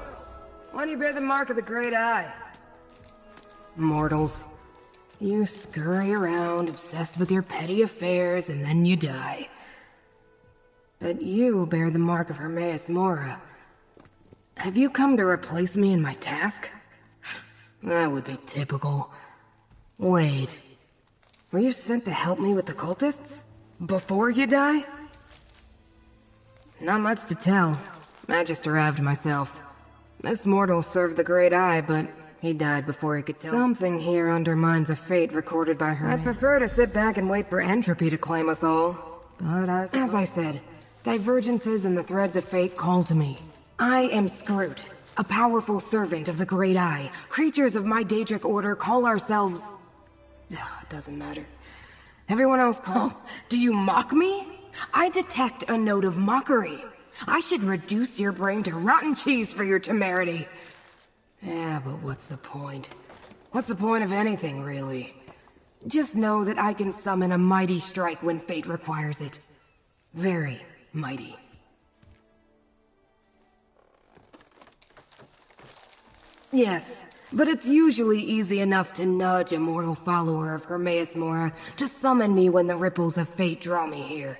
why do you bear the mark of the Great Eye? Mortals. You scurry around, obsessed with your petty affairs, and then you die. But you bear the mark of Hermaeus Mora. Have you come to replace me in my task? That would be typical. Wait. Were you sent to help me with the cultists? Before you die? Not much to tell. Magister Avd myself. This mortal served the Great Eye, but he died before he could tell. Something here undermines a fate recorded by her. I'd prefer to sit back and wait for entropy to claim us all. But as I said, divergences in the threads of fate call to me. I am Scroot, a powerful servant of the Great Eye. Creatures of my Daedric order call ourselves... It doesn't matter. Everyone else calm. Oh, do you mock me? I detect a note of mockery. I should reduce your brain to rotten cheese for your temerity. Yeah, but what's the point? What's the point of anything, really? Just know that I can summon a mighty strike when fate requires it. Very mighty. Yes, but it's usually easy enough to nudge a mortal follower of Hermaeus Mora to summon me when the ripples of fate draw me here.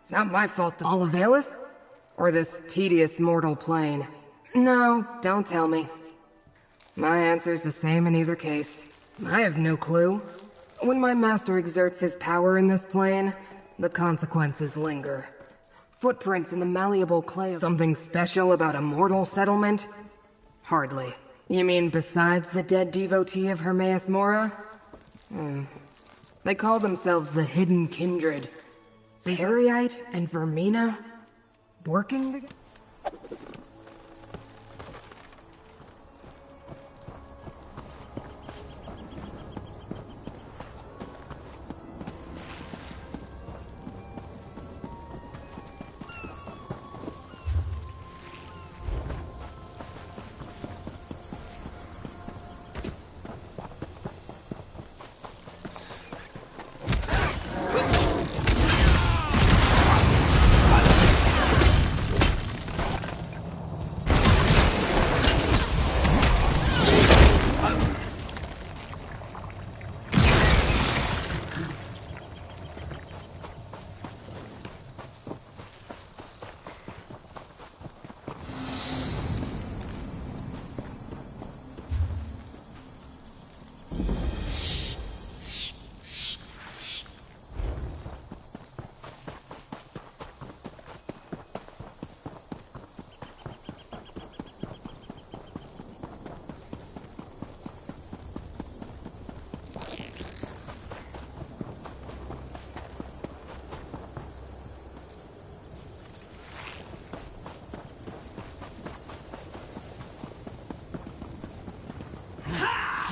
It's not my fault to Olivalis, or this tedious mortal plane. No, don't tell me. My answer's the same in either case. I have no clue. When my master exerts his power in this plane, the consequences linger. Footprints in the malleable clay. Something special about a mortal settlement? Hardly. You mean besides the dead devotee of Hermaeus Mora? They call themselves the Hidden Kindred. Periite and Vermina? Working together?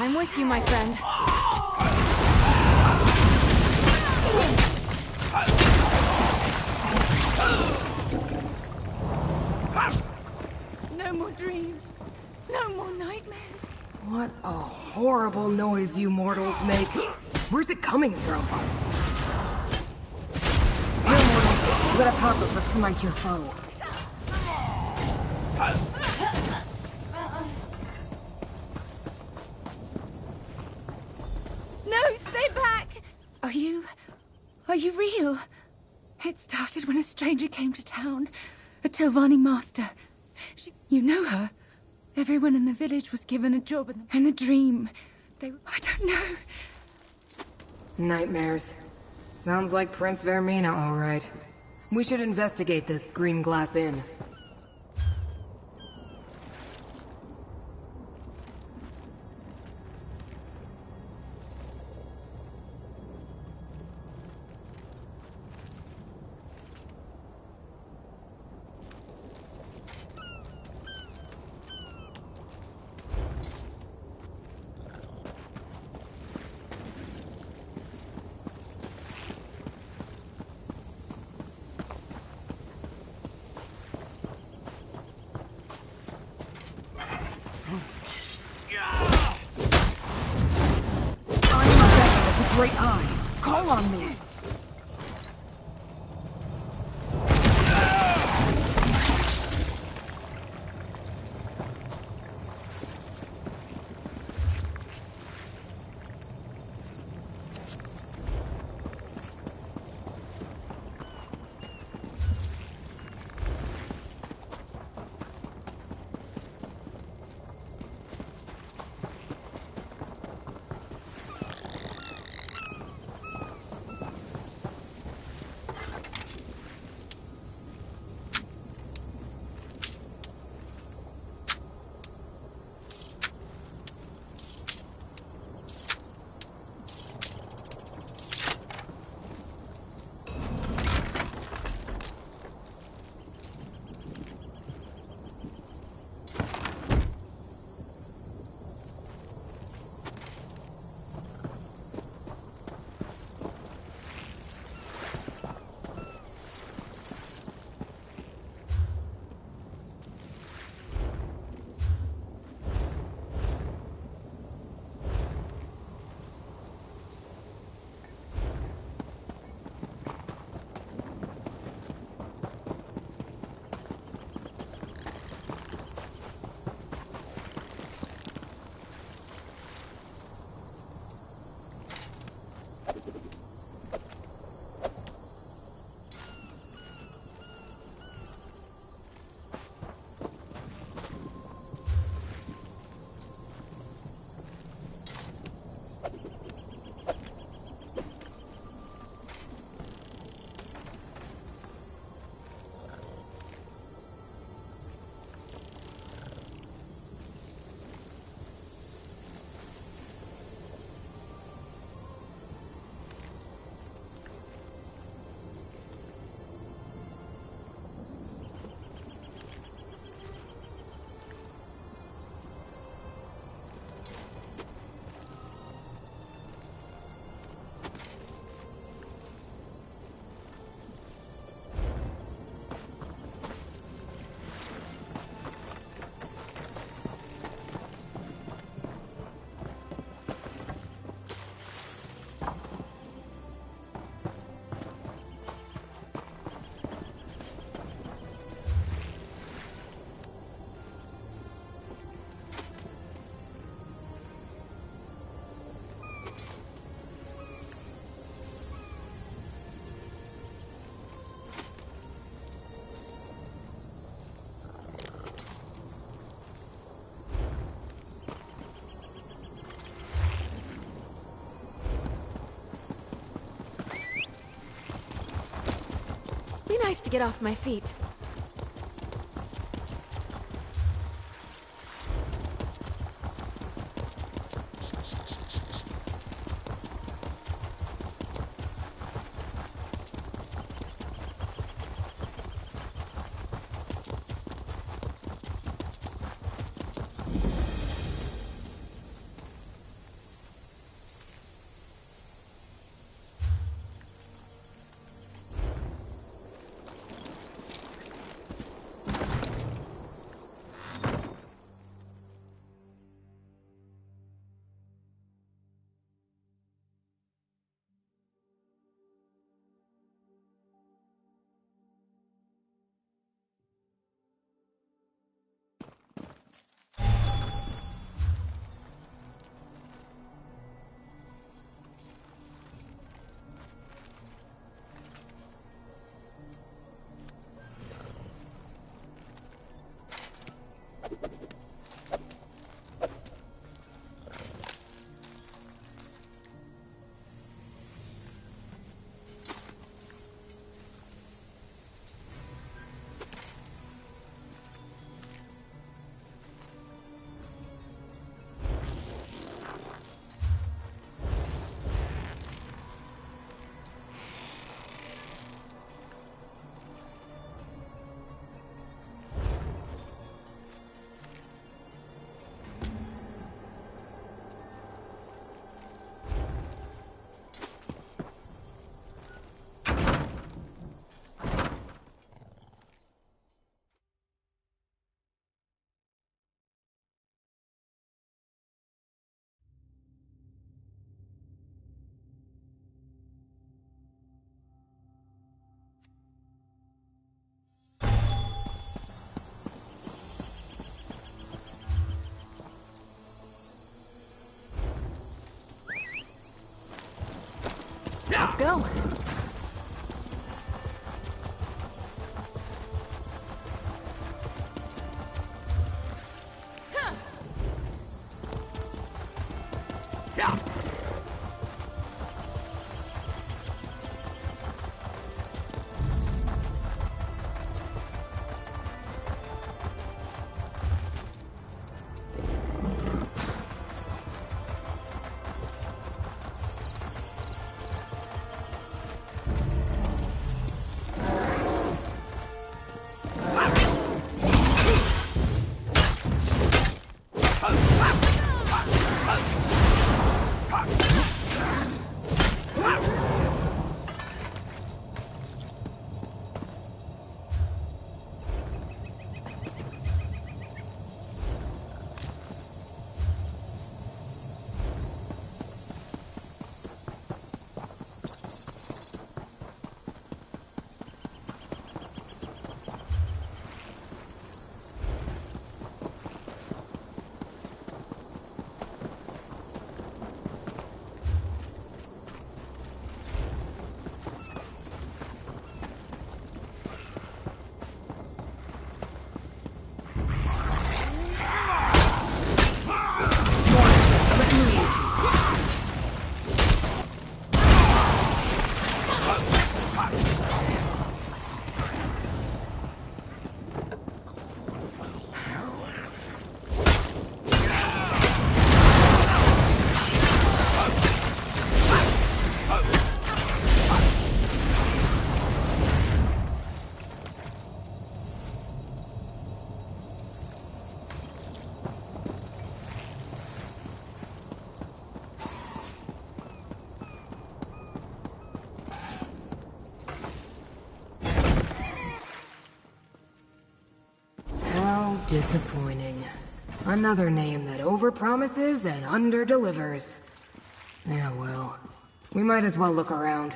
I'm with you, my friend. No more dreams. No more nightmares. What a horrible noise you mortals make. Where's it coming from? Here, mortal. Let a pop-up smite your foe. Are you real? It started when a stranger came to town. A Tilvani master. You know her. Everyone in the village was given a job and the dream. I don't know. Nightmares. Sounds like Prince Vermina, all right. We should investigate this Green Glass Inn. Great eye. Call on me. nice to get off my feet. Let's go. Disappointing. Another name that overpromises and underdelivers. Yeah, well, we might as well look around.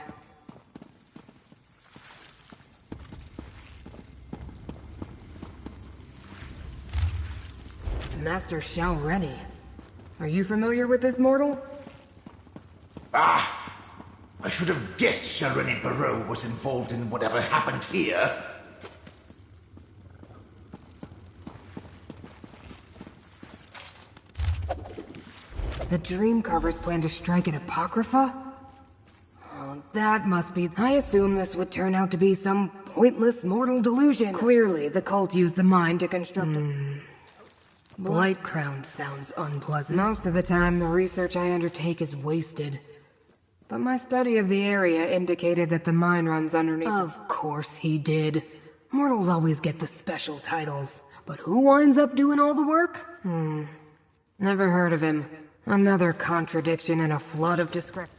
Master Shalreni. Are you familiar with this mortal? Ah! I should have guessed Shalreni Barrow was involved in whatever happened here. The Dreamcarvers plan to strike at Apocrypha? Oh, that must be... I assume this would turn out to be some pointless mortal delusion. Clearly, the cult used the mind to construct Blight Crown sounds unpleasant. Most of the time, the research I undertake is wasted. But my study of the area indicated that the mine runs underneath. Of course he did. Mortals always get the special titles. But who winds up doing all the work? Never heard of him. Another contradiction in a flood of discretion.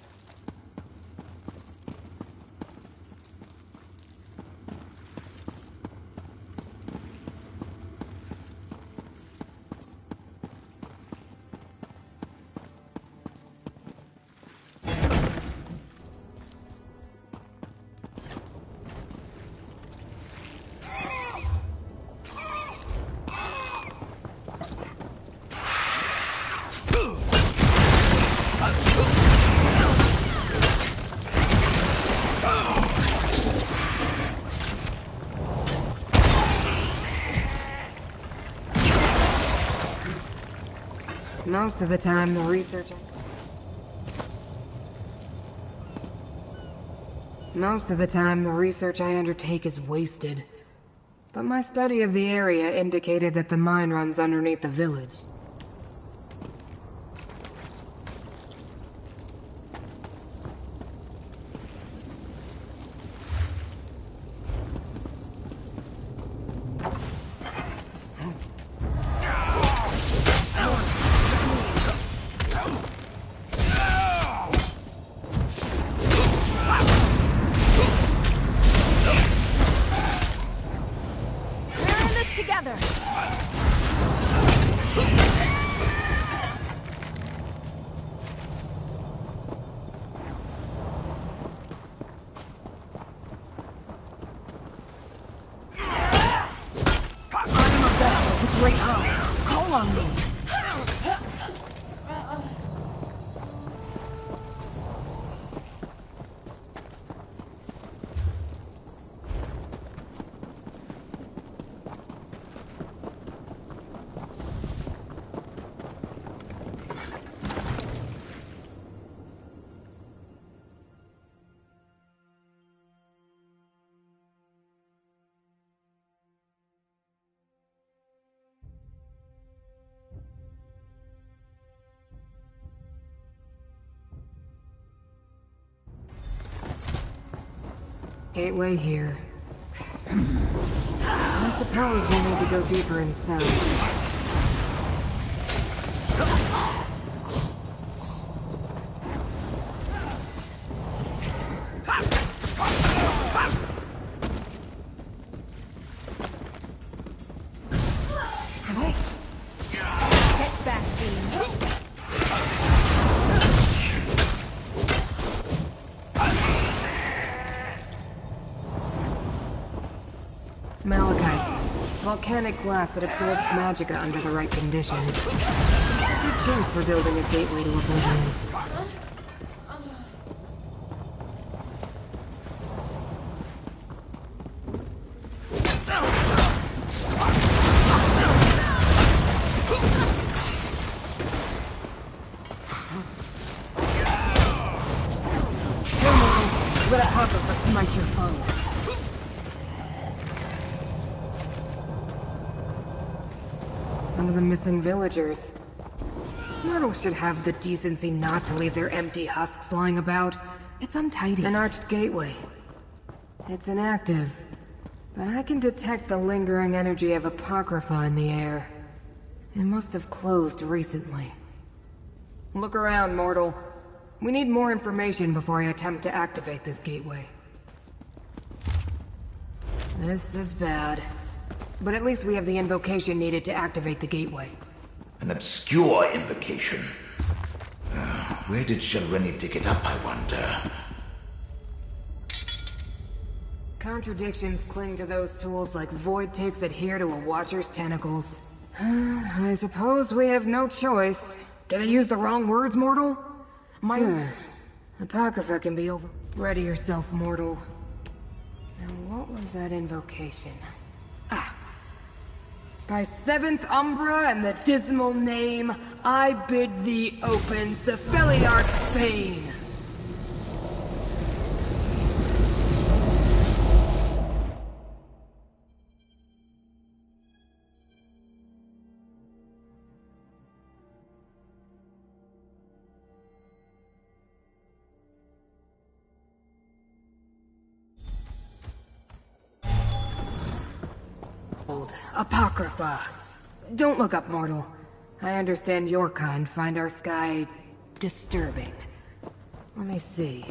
Most of the time, the research I undertake is wasted. But my study of the area indicated that the mine runs underneath the village. Gateway here. I suppose we need to go deeper inside. Volcanic glass that absorbs magicka under the right conditions. Good choice for building a gateway to oblivion. Let a hopper smite your foe. Some of the missing villagers. Mortals should have the decency not to leave their empty husks lying about. It's untidy. An arched gateway. It's inactive, but I can detect the lingering energy of Apocrypha in the air. It must have closed recently. Look around, mortal. We need more information before I attempt to activate this gateway. This is bad. But at least we have the invocation needed to activate the gateway. An obscure invocation. Where did Shalreni dig it up, I wonder? Contradictions cling to those tools like void ticks adhere to a watcher's tentacles. I suppose we have no choice. Did I use the wrong words, mortal? Apocrypha can be over. Ready yourself, mortal. Now what was that invocation? By seventh Umbra and the dismal name, I bid thee open Cephaliarch's Spain. Apocrypha. Don't look up, mortal. I understand your kind find our sky disturbing. Let me see.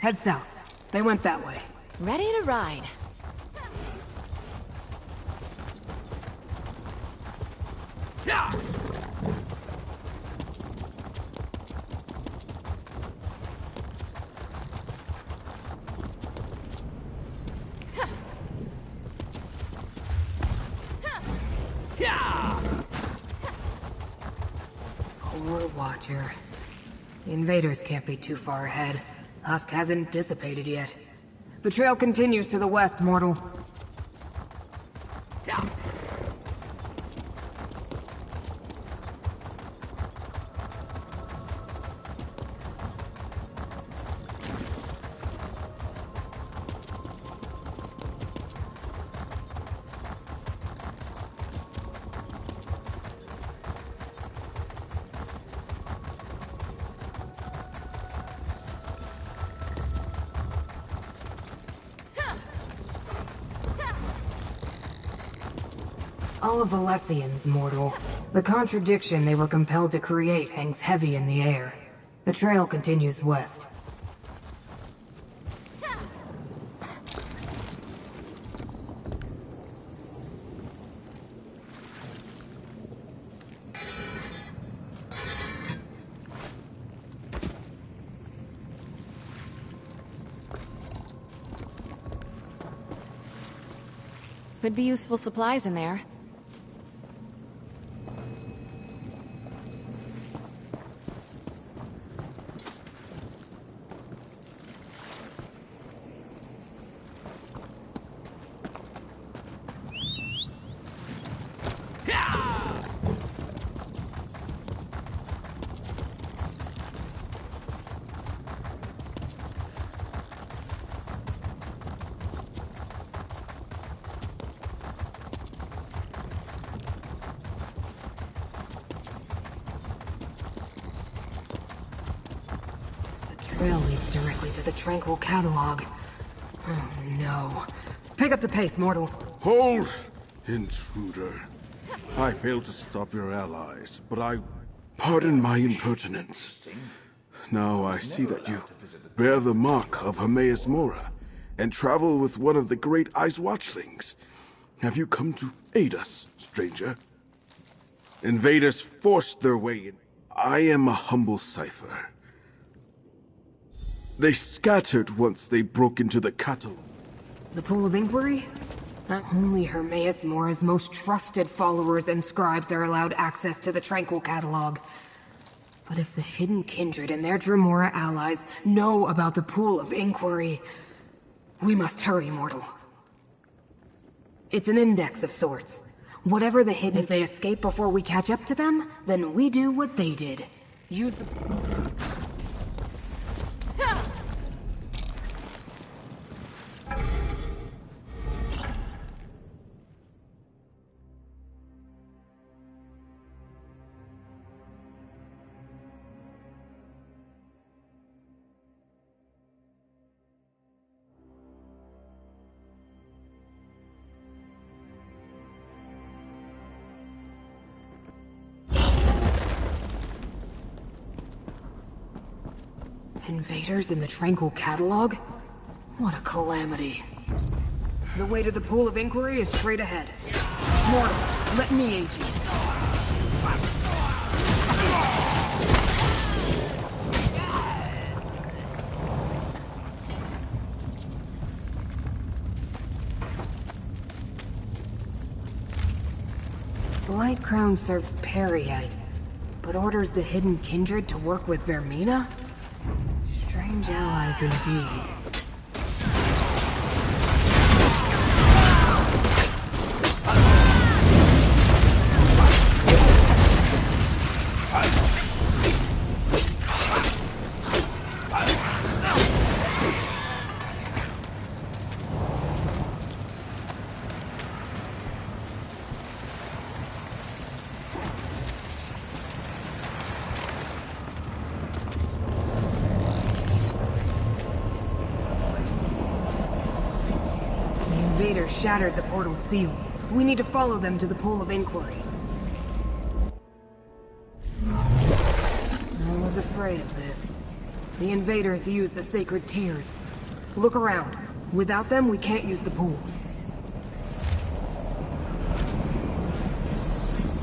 Head south. They went that way. Ready to ride. Yeah! Poor Watcher. The invaders can't be too far ahead. Husk hasn't dissipated yet. The trail continues to the west, mortal. All of Valesians, mortal. The contradiction they were compelled to create hangs heavy in the air. The trail continues west. Could be useful supplies in there. Trail leads directly to the Tranquil Catalog. Oh no. Pick up the pace, mortal. Hold, intruder. I failed to stop your allies, but I... Pardon my impertinence. Now I see that you bear the mark of Hermaeus Mora, and travel with one of the great Ice Watchlings. Have you come to aid us, stranger? Invaders forced their way in. I am a humble cipher. They scattered once they broke into the cattle. The Pool of Inquiry? Not only Hermaeus Mora's most trusted followers and scribes are allowed access to the Tranquil Catalog. But if the Hidden Kindred and their Dremora allies know about the Pool of Inquiry, we must hurry, mortal. It's an index of sorts. Whatever the Hidden... If they escape before we catch up to them, then we do what they did. Use the... Invaders in the Tranquil Catalog? What a calamity. The way to the Pool of Inquiry is straight ahead. Mortal, let me aid you. Blight Crown serves Periite, but orders the Hidden Kindred to work with Vermina? Strange allies indeed. Shattered the portal's seal. We need to follow them to the Pool of Inquiry. I was afraid of this. The invaders use the sacred tears. Look around. Without them, we can't use the pool.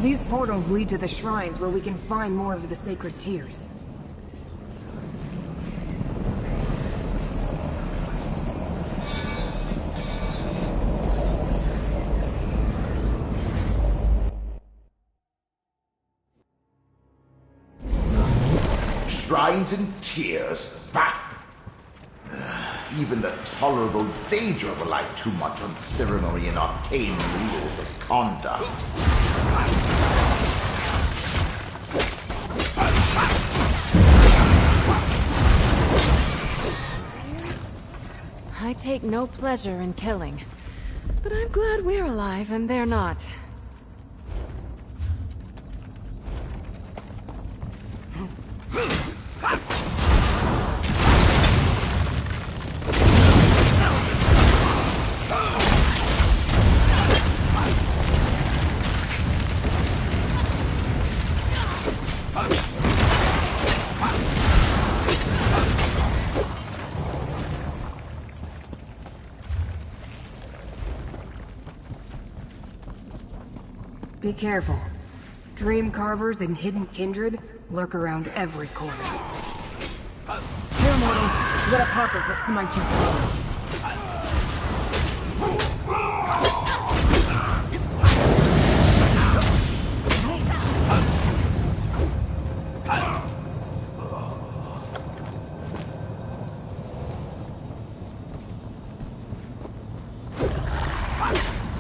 These portals lead to the shrines where we can find more of the sacred tears. Shrines and tears. Bah! Even the tolerable Daedra rely too much on ceremony and arcane rules of conduct. I take no pleasure in killing, but I'm glad we're alive and they're not. Be careful. Dream carvers and hidden kindred lurk around every corner. Here, mortal. Let a apocrypha smite you forward.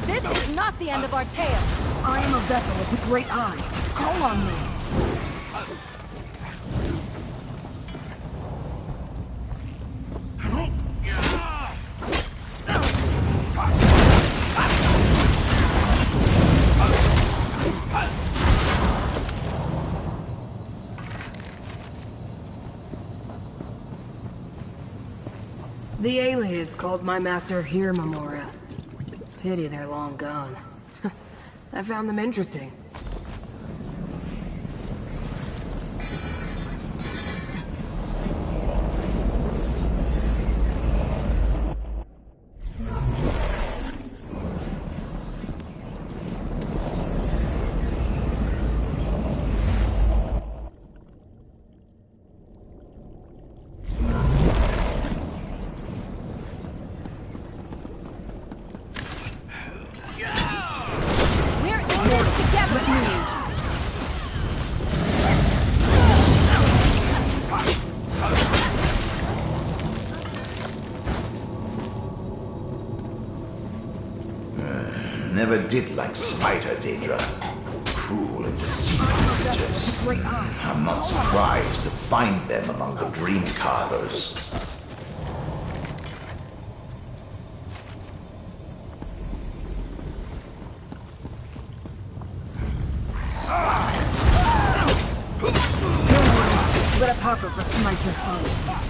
This is not the end of our tale. I am a vessel of the Great Eye. Call on me. The aliens called my master here, Memora. Pity they're long gone. I found them interesting. Never did like Spider, Daedra. Cruel and deceitful creatures. I'm not surprised to find them among the dream carvers. Let apocrypha smite your foe.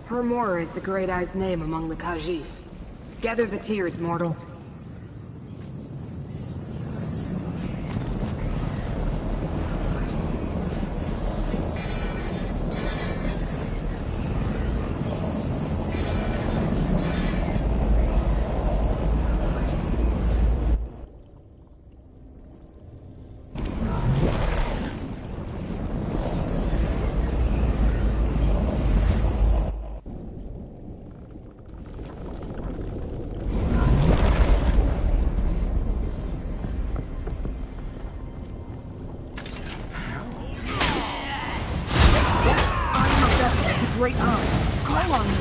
Hermora is the Great Eye's name among the Khajiit. Gather the tears, mortal. great eye. Call on me.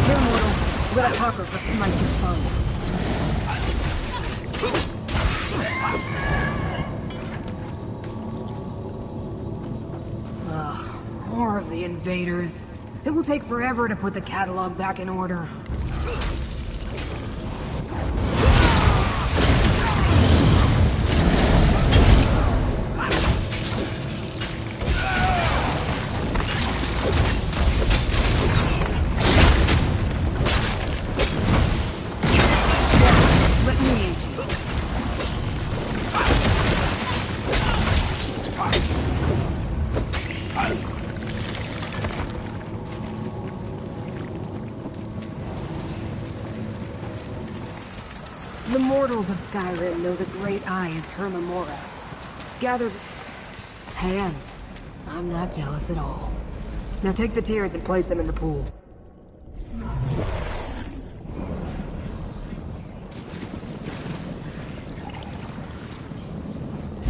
Here, mortal. Let a talker for smite your foe. More of the invaders. It will take forever to put the catalog back in order. Let me aid you. The mortals of Skyrim know the Great Eye is her Memora. Gather hands. I'm not jealous at all. Now take the tears and place them in the pool.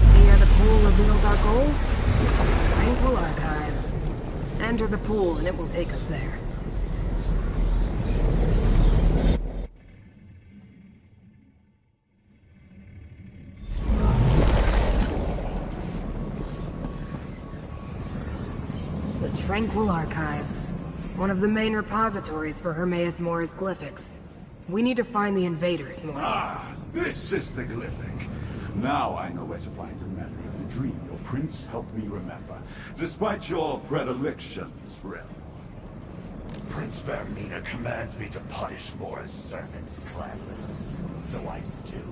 See how the pool reveals our goal? Tranquil Archives. Enter the pool and it will take us there. Tranquil Archives. One of the main repositories for Hermaeus Mora's glyphics. We need to find the invaders, Mora. Ah, this is the glyphic. Now I know where to find the memory of the dream your prince helped me remember, despite your predilections, Rel. Prince Vermina commands me to punish Mora's servants, clanless. So I do.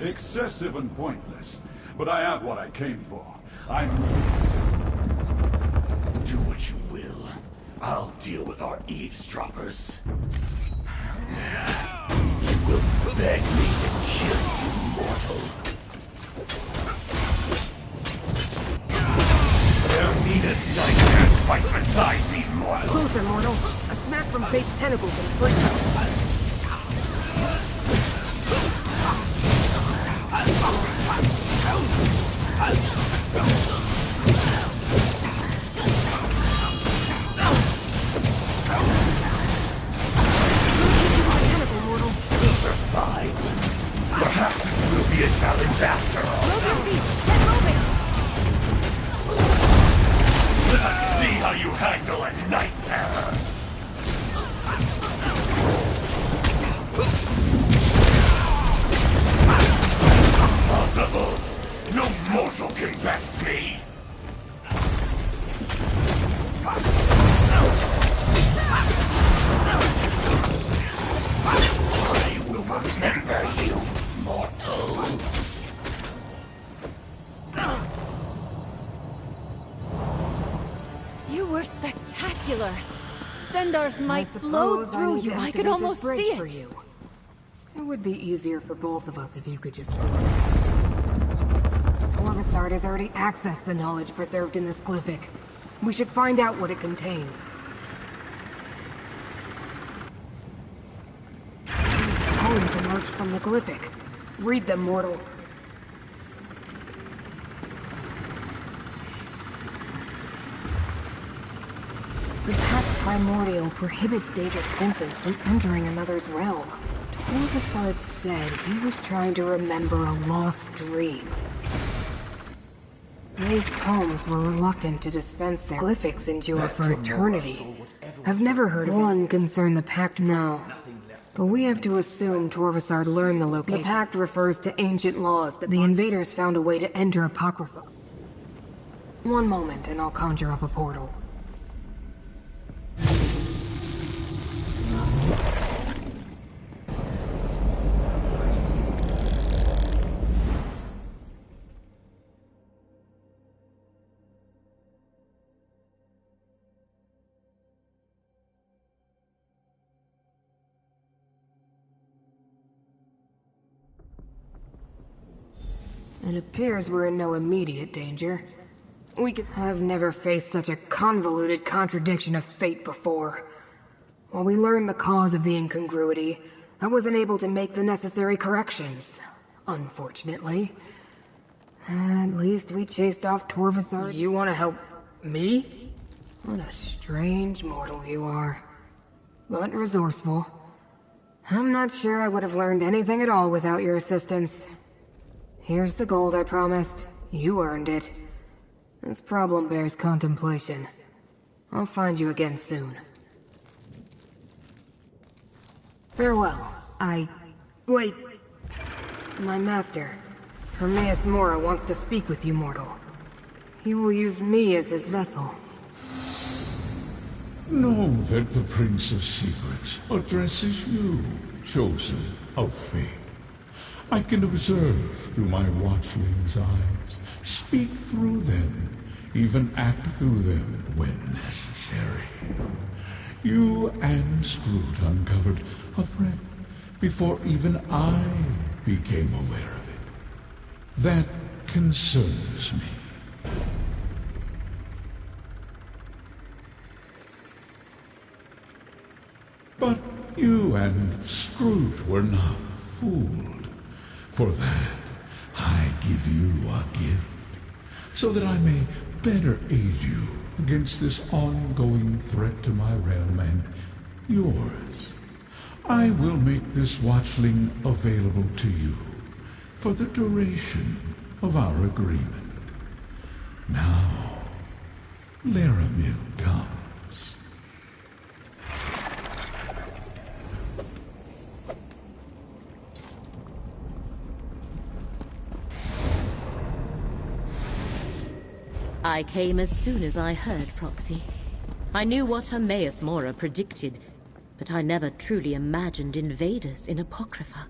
Excessive and pointless, but I have what I came for. I'm... Do what you will. I'll deal with our eavesdroppers. You will beg me to kill you, mortal. Vermina's nightmares fight beside me, mortal. Closer, mortal. A smack from Fate's tentacles and free. Perhaps this will be a challenge after all. Move your feet! Get moving! Let's see how you handle a night terror. Impossible! No mortal can best me! I will remember you, mortal. You were spectacular. Stendar's might flowed through you. I could almost see it. It would be easier for both of us if you could just... Torvasard has already accessed the knowledge preserved in this glyphic. We should find out what it contains. Poems emerged from the glyphic. Read them, mortal. The Pact Primordial prohibits Daedric princes from entering another's realm. Torvasard said he was trying to remember a lost dream. These tomes were reluctant to dispense their glyphics endure for eternity. I've never heard of one concern the Pact now. But we have to assume Torvasard learned the location. The Pact refers to ancient laws that the invaders found a way to enter Apocrypha. One moment and I'll conjure up a portal. It appears we're in no immediate danger. I've never faced such a convoluted contradiction of fate before. While we learned the cause of the incongruity, I wasn't able to make the necessary corrections. Unfortunately. At least we chased off Torvasar. You want to help me? What a strange mortal you are. But resourceful. I'm not sure I would have learned anything at all without your assistance. Here's the gold I promised. You earned it. This problem bears contemplation. I'll find you again soon. Farewell. Wait. My master, Hermaeus Mora, wants to speak with you, mortal. He will use me as his vessel. Know that the Prince of Secrets addresses you, chosen of fate. I can observe through my watchling's eyes, speak through them, even act through them when necessary. You and Scroot uncovered a threat before even I became aware of it. That concerns me. But you and Scroot were not fooled. For that, I give you a gift, so that I may better aid you against this ongoing threat to my realm and yours. I will make this watchling available to you for the duration of our agreement. Now, Laramil comes. I came as soon as I heard, Proxy. I knew what Hermaeus Mora predicted, but I never truly imagined invaders in Apocrypha.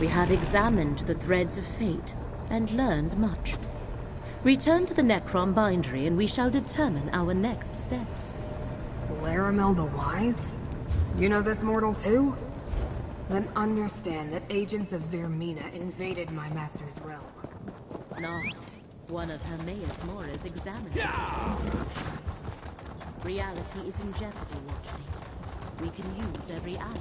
We have examined the threads of fate and learned much. Return to the Necrom Bindery and we shall determine our next steps. Laramil the Wise? You know this mortal too? Then understand that agents of Vermina invaded my master's realm. No. One of Hermaeus Mora's examiners. Reality is in jeopardy, Watchling. We can use every ally.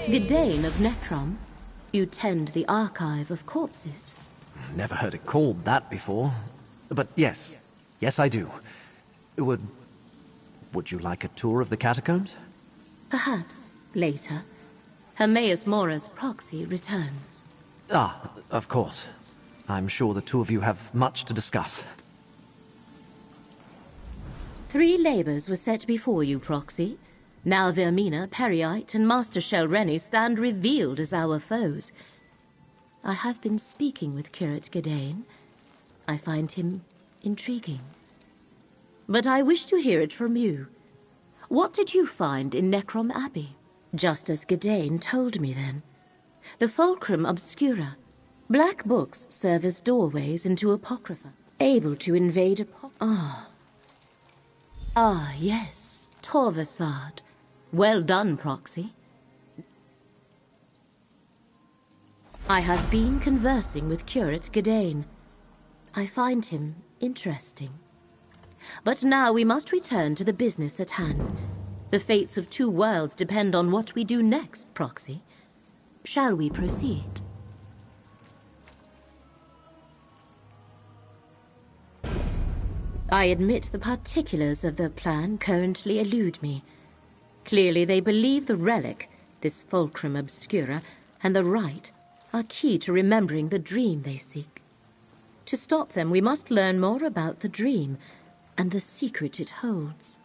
Vidane of Necrom, you tend the archive of corpses. Never heard it called that before. But yes. Yes, I do. Would you like a tour of the catacombs? Perhaps later. Hermaeus Mora's proxy returns. Ah, of course. I'm sure the two of you have much to discuss. 3 labors were set before you, Proxy. Now Vermina, Periite, and Master Shelreni stand revealed as our foes. I have been speaking with Curate Gedane. I find him intriguing. But I wish to hear it from you. What did you find in Necrom Abbey? Just as Gedane told me then. The Fulcrum Obscura. Black books serve as doorways into Apocrypha, able to invade Ah, yes, Torvasad. Well done, Proxy. I have been conversing with Curate Gedane. I find him interesting. But now we must return to the business at hand. The fates of two worlds depend on what we do next, Proxy. Shall we proceed? I admit the particulars of the plan currently elude me. Clearly they believe the relic, this Fulcrum Obscura, and the rite are key to remembering the dream they seek. To stop them, we must learn more about the dream and the secret it holds.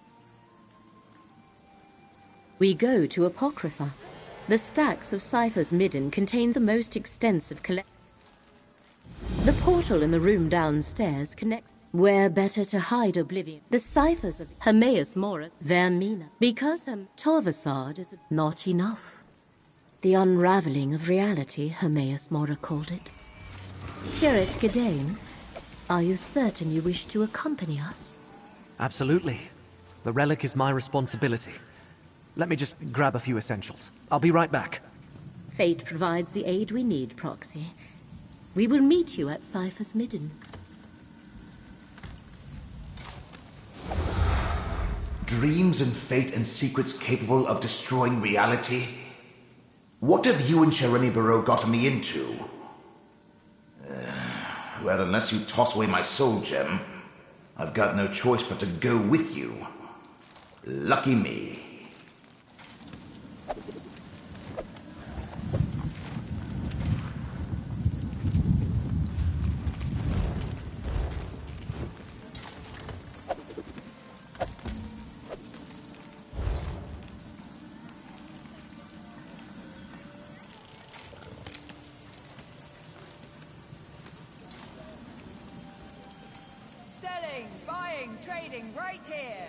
We go to Apocrypha. The stacks of Cypher's Midden contain the most extensive collection. The portal in the room downstairs connects. Where better to hide oblivion? The ciphers of Hermaeus Morus, Vermina. Because Torvasad is not enough. The unraveling of reality, Hermaeus Mora called it. Curate Gedane, are you certain you wish to accompany us? Absolutely. The relic is my responsibility. Let me just grab a few essentials. I'll be right back. Fate provides the aid we need, Proxy. We will meet you at Cypher's Midden. Dreams and fate and secrets capable of destroying reality? What have you and Shareni Barrow gotten me into? Well, unless you toss away my soul gem, I've got no choice but to go with you. Lucky me. Selling, buying, trading, right here.